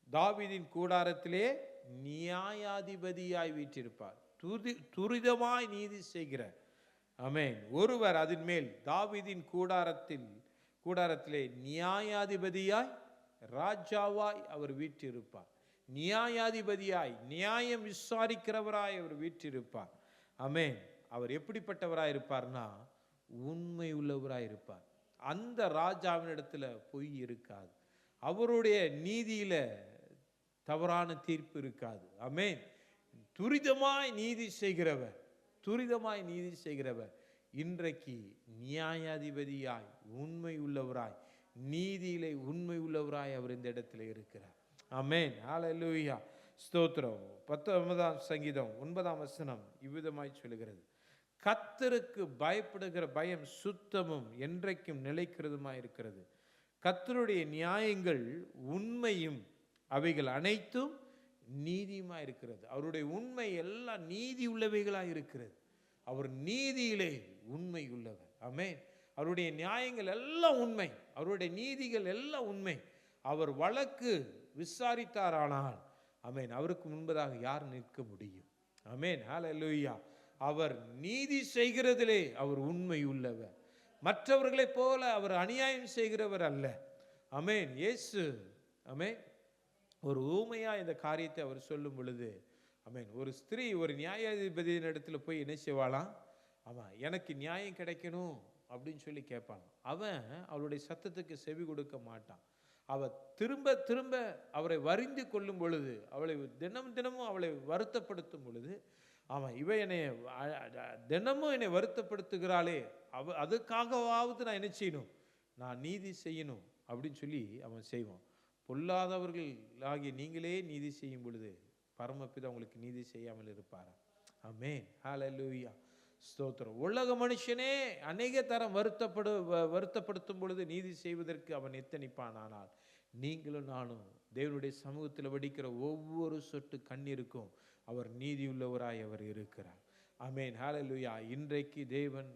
தாவீதின் கூடாரத்திலே நியாயாதிபதியாய் வீற்றிருப்பார். துரிதமாய் நீதி செய்கிற, ஆமென், ஒருவர் அதன் மேல் தாவீதின் கூடாரத்திலே நியாயாதிபதியாய், ராஜாவாய் அவர் வீற்றிருப்பார். நியாயாதிபதியாய், நியாயம் விசாரிக்கிறவராய் அவர் வீற்றிருப்பார். ஆமென். அவர் எப்படிப்பட்டவராய் இருப்பார்னா, உண்மை உள்ளவராய் இருப்பார். அந்த ராஜாவினிடத்துல பொய் இருக்காது. அவருடைய நீதியில தவறான தீர்ப்பு இருக்காது. ஆமென். துரிதமாய் நீதி செய்கிறவர் இன்றைக்கு நியாயாதிபதியாய், உண்மை உள்ளவராய், நீதியிலே உண்மை உள்ளவராய் அவர் இந்த இடத்துல இருக்கிறார். ஆமென், ஹல்லேலூயா, ஸ்தோத்திரம். 19ஆம் சங்கீதம் 9ஆம் வசனம் இவ்விதமாய் சொல்லுகிறது, கர்த்தருக்கு பயப்படுகிற பயம் சுத்தமும் என்றைக்கும் நிலைக்கிறதுமாய் இருக்கிறது. கர்த்தருடைய நியாயங்கள் உண்மையும் அவைகள் அனைத்தும் நீதியுமாய் இருக்கிறது. அவருடைய உண்மை எல்லாம் நீதி உள்ளவைகளாய் இருக்கிறது. அவர் நீதியிலே உண்மை உள்ளவர். ஆமென். அவருடைய நியாயங்கள் எல்லாம் உண்மை, அவருடைய நீதிகள் எல்லாம் உண்மை. அவர் வழக்கு விசாரித்தாரானால், ஆமென், அவருக்கு முன்பதாக யார் நிற்க முடியும்? ஆமென், ஹல்லேலூயா. அவர் நீதி செய்கிறதிலே அவர் உண்மை உள்ளவர். மற்றவர்களைப் போல அவர் அநியாயம் செய்கிறவர் அல்ல. ஆமென். இயேசு, ஆமென், ஒரு ஊமையா இந்த காரியத்தை அவர் சொல்லும் பொழுது, ஆமென், ஒரு ஸ்திரீ ஒரு நியாயாதிபதியின் இடத்துல போய் என்ன செய்வாளாம்? ஆமாம், எனக்கு நியாயம் கிடைக்கணும் அப்படின்னு சொல்லி கேட்பான். அவன் அவளுடைய சத்தத்துக்கு செவி கொடுக்க மாட்டான். அவள் திரும்ப திரும்ப அவரை வரிந்து கொள்ளும் பொழுது, அவளை தினமும் அவளை வருத்தப்படுத்தும் பொழுது, ஆமாம், இவ என்னை தினமும் என்னை வருத்தப்படுத்துகிறாளே, அதுக்காகவாவது நான் என்ன செய்யணும்? நான் நீதி செய்யணும் அப்படின்னு சொல்லி அவன் செய்வான். பொல்லாதவர்கள் ஆகிய நீங்களே நீதி செய்யும் பொழுது பரமபிதா உங்களுக்கு நீதி செய்யாமல் இருப்பாரா? ஆமென், ஹல்லேலூயா, ஸ்தோத்திரம். உலக மனுஷனே அநேக தரம் வருத்தப்படுத்தும் பொழுது நீதி செய்வதற்கு அவன் எத்தனிப்பான். ஆனால் நீங்களும் நானும் தேவனுடைய சமூகத்தில் வடிக்கிற ஒவ்வொரு சொட்டு கண்ணீருக்கும் அவர் நீதியுள்ளவராய் அவர் இருக்கிறார். ஆமென், ஹல்லேலூயா. இன்றைக்கு தேவன்,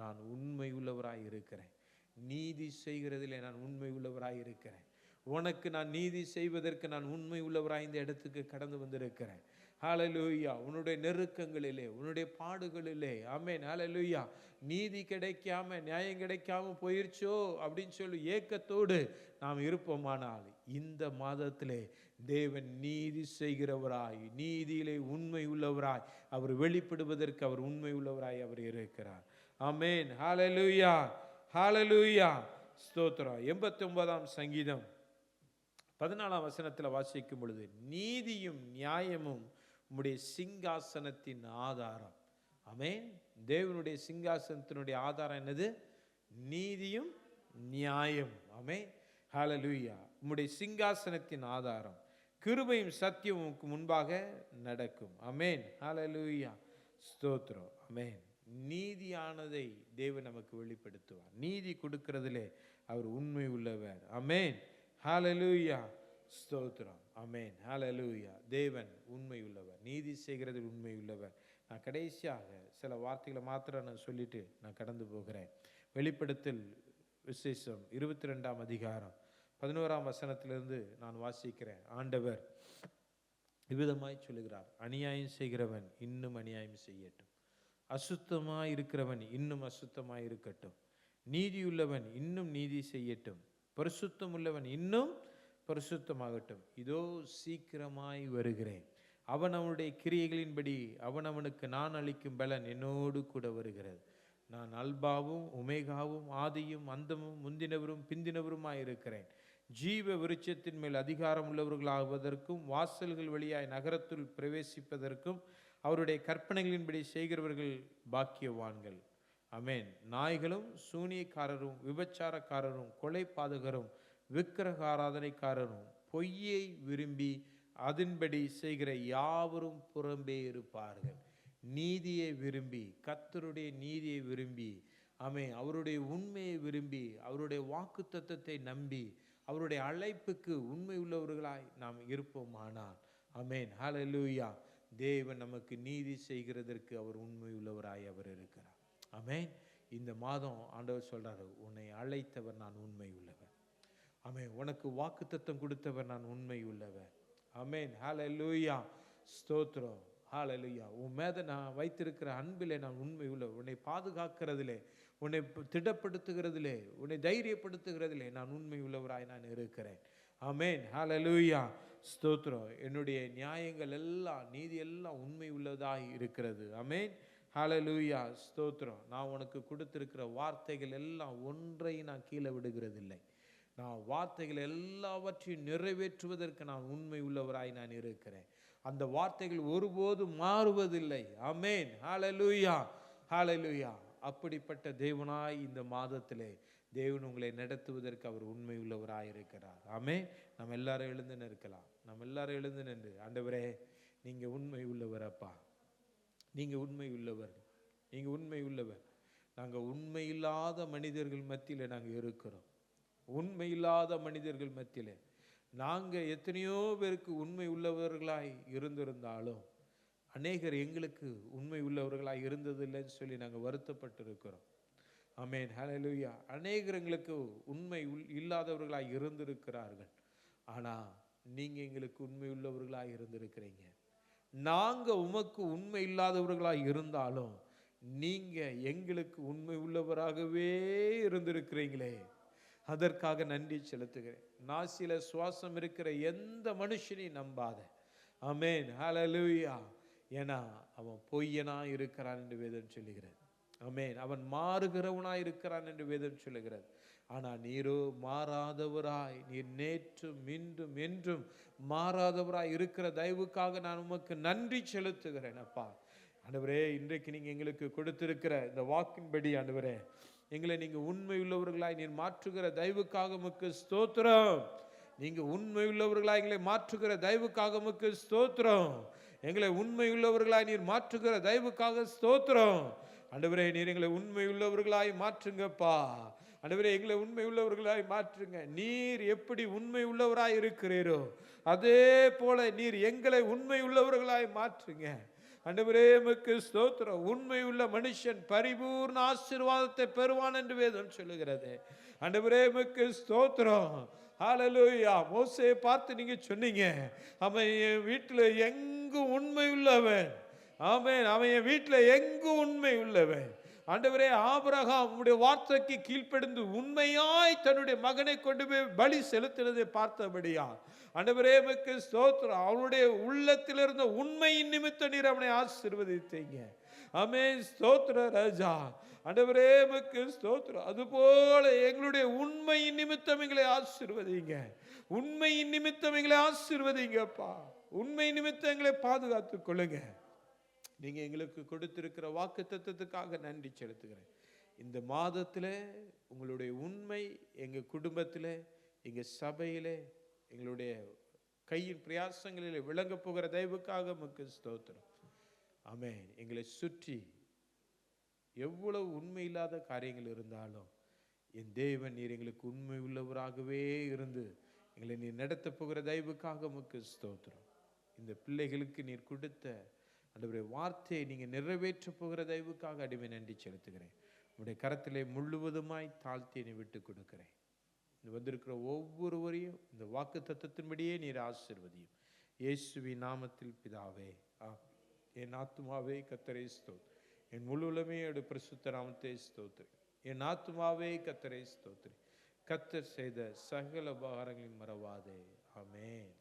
நான் உண்மை உள்ளவராய் இருக்கிறேன், நீதி செய்கிறதிலே நான் உண்மை உள்ளவராய் இருக்கிறேன், உனக்கு நான் நீதி செய்வதற்கு நான் உண்மை உள்ளவராய் இந்த இடத்துக்கு கடந்து வந்திருக்கிறேன். ஹல்லேலூயா. உன்னுடைய நெருக்கங்களிலே, உன்னுடைய பாடுகளிலே, ஆமென், ஹல்லேலூயா, நீதி கிடைக்காம, நியாயம் கிடைக்காம போயிருச்சோ அப்படின்னு சொல்லி ஏக்கத்தோடு நாம் இருப்போமானால், இந்த மாதத்திலே தேவன் நீதி செய்கிறவராய், நீதியிலே உண்மை உள்ளவராய் அவர் வெளிப்படுவதற்கு அவர் உண்மை உள்ளவராய் அவர் இருக்கிறார். ஆமென், ஹல்லேலூயா, ஹல்லேலூயா, ஸ்தோத்திரம். 89ஆம் சங்கீதம் 14ஆம் வசனத்தில் வாசிக்கும் பொழுது, நீதியும் நியாயமும் உம்முடைய சிங்காசனத்தின் ஆதாரம். ஆமென். தேவனுடைய சிங்காசனத்தினுடைய ஆதாரம் என்னது? நீதியும் நியாயம். ஆமென், ஹல்லேலூயா. உம்முடைய சிங்காசனத்தின் ஆதாரம், கிருபையும் சத்தியமும் முன்பாக நடக்கும். ஆமென், ஹல்லேலூயா, ஸ்தோத்திரம். ஆமென். நீதியானதை தேவன் நமக்கு வெளிப்படுத்துவார். நீதி கொடுக்கிறதிலே அவர் உண்மை உள்ளவர். ஆமென், ஹல்லேலூயா, ஸ்தோத்திரம். ஆமென், ஹல்லேலூயா. தேவன் உண்மை உள்ளவர், நீதி செய்கிறதில் உண்மை உள்ளவர். நான் கடைசியாக சில வார்த்தைகளை மாத்திரம் நான் சொல்லிட்டு நான் கடந்து போகிறேன். வெளிப்படுத்தல் விசேஷம் 22ஆம் அதிகாரம் 11ஆம் வசனத்திலிருந்து நான் வாசிக்கிறேன். ஆண்டவர் இவ்விதமாய் சொல்லுகிறார், அநியாயம் செய்கிறவன் இன்னும் அநியாயம் செய்யட்டும், அசுத்தமாய் இருக்கிறவன் இன்னும் அசுத்தமாய் இருக்கட்டும், நீதியுள்ளவன் இன்னும் நீதி செய்யட்டும், பரிசுத்தம் உள்ளவன் இன்னும் பரிசுத்தமாகட்டும். இதோ சீக்கிரமாய் வருகிறேன், அவன் அவனுடைய கிரியைகளின்படி அவனுக்கு நான் அளிக்கும் பலன் என்னோடு கூட வருகிறது. நான் அல்பாவும் உமேகாவும் ஆதியும் அந்தமும் முந்தினவரும் பிந்தினவருமாயிருக்கிறேன். ஜீவ விருட்சத்தின் மேல் அதிகாரம் உள்ளவர்களாவதற்கும் வாசல்கள் வழியாய் நகரத்துள் பிரவேசிப்பதற்கும் அவருடைய கற்பனைகளின்படி செய்கிறவர்கள் பாக்கியவான்கள். ஆமென். நாய்களும் சூனியக்காரரும் விபச்சாரக்காரரும் கொலை பாதகரும் விக்கிரக ஆராதனைக்காரரும் பொய்யை விரும்பி அதன்படி செய்கிற யாவரும் புறம்பே இருப்பார்கள். நீதியை விரும்பி, கர்த்தருடைய நீதியை விரும்பி, ஆமென், அவருடைய உண்மையை விரும்பி, அவருடைய வாக்குத்தத்தத்தை நம்பி, அவருடைய அழைப்புக்கு உண்மை உள்ளவர்களாய் நாம் இருப்போமானால், ஆமென், ஹல்லேலூயா, தேவன் நமக்கு நீதி செய்கிறதற்கு அவர் உண்மை உள்ளவராய் அவர் இருக்கிறார். ஆமென். இந்த மாதம் ஆண்டவர் சொல்றாரு, உன்னை அழைத்தவர் நான் உண்மை உள்ளவர். ஆமென். உனக்கு வாக்குத்தத்தம் கொடுத்தவர் நான் உண்மை உள்ளவர். ஆமென், ஹல்லேலூயா, ஸ்தோத்திரம், ஹல்லேலூயா. உன் மேல நான் வைத்திருக்கிற அன்பிலே நான் உண்மை உள்ளவர். உன்னை பாதுகாக்கிறதிலே, உன்னை திடப்படுத்துகிறதிலே, உன்னை தைரியப்படுத்துகிறதிலே நான் உண்மை உள்ளவராய் நான் இருக்கிறேன். ஆமென், ஹல்லேலூயா, ஸ்தோத்திரம். என்னுடைய நியாயங்கள் எல்லாம், நீதி எல்லாம் உண்மை உள்ளதாய் இருக்கிறது. ஆமென், ஹல்லேலூயா, ஸ்தோத்திரம். நான் உனக்கு கொடுத்திருக்கிற வார்த்தைகள் எல்லாம் ஒன்றையும் நான் கீழே விடுகிறதில்லை. நான் வார்த்தைகள் எல்லாவற்றையும் நிறைவேற்றுவதற்கு நான் உண்மை உள்ளவராய் நான் இருக்கிறேன். அந்த வார்த்தைகள் ஒருபோதும் மாறுவதில்லை. ஆமென், ஹல்லேலூயா, ஹல்லேலூயா. அப்படிப்பட்ட தேவனாய் இந்த மாதத்திலே தேவன் உங்களை நடத்துவதற்கு அவர் உண்மை உள்ளவராய் இருக்கிறார். ஆமென். நம்ம எல்லாரும் எழுந்து நிற்கலாம். நம்ம எல்லாரும் எழுந்து நின்று, ஆண்டவரே நீங்க உண்மை உள்ளவர் அப்பா, நீங்க உண்மை உள்ளவர், நீங்க உண்மை உள்ளவர். நாங்க உண்மை இல்லாத மனிதர்கள் மத்தியில நாங்க இருக்கிறோம். உண்மை இல்லாத மனிதர்கள் மத்தியில நாங்க எத்தனையோ பேருக்கு உண்மை உள்ளவர்களாய் இருந்திருந்தாலும் அநேகர் எங்களுக்கு உண்மை உள்ளவர்களாய் இருந்ததில்லைன்னு சொல்லி நாங்கள் வருத்தப்பட்டு இருக்கிறோம். ஆமென், ஹல்லேலூயா. அநேகர் எங்களுக்கு உண்மை இல்லாதவர்களாய் இருந்திருக்கிறார்கள். ஆனா நீங்க எங்களுக்கு உண்மை உள்ளவர்களாய் இருந்திருக்கிறீங்க. நாங்க உமக்கு உண்மை இல்லாதவர்களாய் இருந்தாலும் நீங்க எங்களுக்கு உண்மை உள்ளவராகவே இருந்திருக்கிறீங்களே, அதற்காக நன்றி செலுத்துகிறேன். நாசில சுவாசம் இருக்கிற எந்த மனுஷனையும் நம்பாத. ஆமென், ஹல்லேலூயா. ஏன்னா அவன் பொய்யனா இருக்கிறான் என்று வேதம் சொல்லுகிறது. ஆமென். அவன் மாறுகிறவனாய் இருக்கிறான் என்று வேதம் சொல்லுகிறது. ஆனா நீரோ மாறாதவராய், நீர் நேற்றும் இன்றும் என்றும் மாறாதவராய் இருக்கிற தயவுக்காக நான் உமக்கு நன்றி செலுத்துகிறேன் அப்பா. ஆண்டவரே, இன்றைக்கு நீங்க எங்களுக்கு கொடுத்திருக்கிற இந்த வாக்கின்படி ஆண்டவரே, எங்களை நீங்க உண்மை உள்ளவர்களாய் நீர் மாற்றுகிற தயவுக்காக உமக்கு ஸ்தோத்திரம். நீங்க உண்மை உள்ளவர்களாய் எங்களை மாற்றுகிற தயவுக்காக உமக்கு ஸ்தோத்திரம். எங்களை உண்மை உள்ளவர்களாய் நீர் மாற்றுகிற தயவுக்காக ஸ்தோத்திரம். ஆண்டவரே, நீர் எங்களை உண்மை உள்ளவர்களாய் மாற்றுங்கப்பா. ஆண்டவரே, எங்களை உண்மை உள்ளவர்களாய் மாற்றுங்க. நீர் எப்படி உண்மை உள்ளவராய் இருக்கிறீரோ அதே போல நீர் எங்களை உண்மை உள்ளவர்களாய் மாற்றுங்க. ஆண்டவரே, உமக்கு ஸ்தோத்திரம். உண்மை உள்ள மனுஷன் பரிபூர்ண ஆசீர்வாதத்தை பெறுவான் என்று வேதம் சொல்லுகிறது. ஆண்டவரே, உமக்கு ஸ்தோத்திரம். ஹல்லேலூயா. மோசேயை பார்த்து நீங்க சொன்னீங்க, அவன் என் வீட்டில் எங்கும் உண்மை உள்ளவன். ஆமென். அவன் என் வீட்டில் எங்கும் உண்மை உள்ளவன். ஆண்டவரே, ஆபிரகாம் உம்முடைய வார்த்தைக்கு கீழ்ப்படிந்து உண்மையாய் தன்னுடைய மகனை கொண்டு போய் பலி செலுத்தினதை பார்த்தபடியா ஆண்டவரே, உமக்கு ஸ்தோத்திரம். அவனுடைய உள்ளத்தில் இருந்த உண்மையின் நிமித்தம் நீர் அவனை ஆசீர்வதித்தீங்க. ஆமென், ஸ்தோத்திர ராஜா. ஆண்டவரே, உமக்கு ஸ்தோத்திரம். அதுபோல எங்களுடைய உண்மையின் நிமித்தம் எங்களை ஆசீர்வதிங்க. உண்மையின் நிமித்தம் எங்களை ஆசீர்வதிங்கப்பா. உண்மை நிமித்தம் எங்களை பாதுகாத்துக் கொள்ளுங்க. நீங்க எங்களுக்கு கொடுத்திருக்கிற வாக்குத்தத்தத்துக்காக நன்றி செலுத்துகிறேன். இந்த மாதத்தில் உங்களுடைய உண்மை எங்க குடும்பத்தில், எங்க சபையிலே, எங்களுடைய கையின் பிரயாசங்களிலே விளங்க போகிற தயவுக்காக உமக்கு ஸ்தோத்திரம். ஆமென். எங்களை சுற்றி எவ்வளவு உண்மை இல்லாத காரியங்கள் இருந்தாலும் என் தேவன் நீர் எங்களுக்கு உண்மை உள்ளவராகவே இருந்து எங்களை நீர் நடத்த போகிற தயவுக்காக உமக்கு ஸ்தோத்திரம். இந்த பிள்ளைகளுக்கு நீர் கொடுத்த ஆண்டவரே வார்த்தையை நீங்க நிறைவேற்ற போகிற தயவுக்காக அடிமை நன்றி செலுத்துகிறேன். உங்களுடைய கரத்திலே முழுவதுமாய் தாழ்த்தி என்னை விட்டு கொடுக்கிறேன். வந்திருக்கிற ஒவ்வொருவரையும் இந்த வாக்கு தத்தத்தின்படியே நீர் ஆசீர்வதியும். இயேசுவின் நாமத்தில் பிதாவே. என் ஆத்துமாவே கர்த்தரை ஸ்தோத்திரி. என் முழு உலகமே பரிசுத்த நாமத்தை ஸ்தோத்திரி. என் ஆத்துமாவே கர்த்தரை ஸ்தோத்திரி. கர்த்தர் செய்த சகல உபகாரங்களையும் மறவாதே. ஆமென்.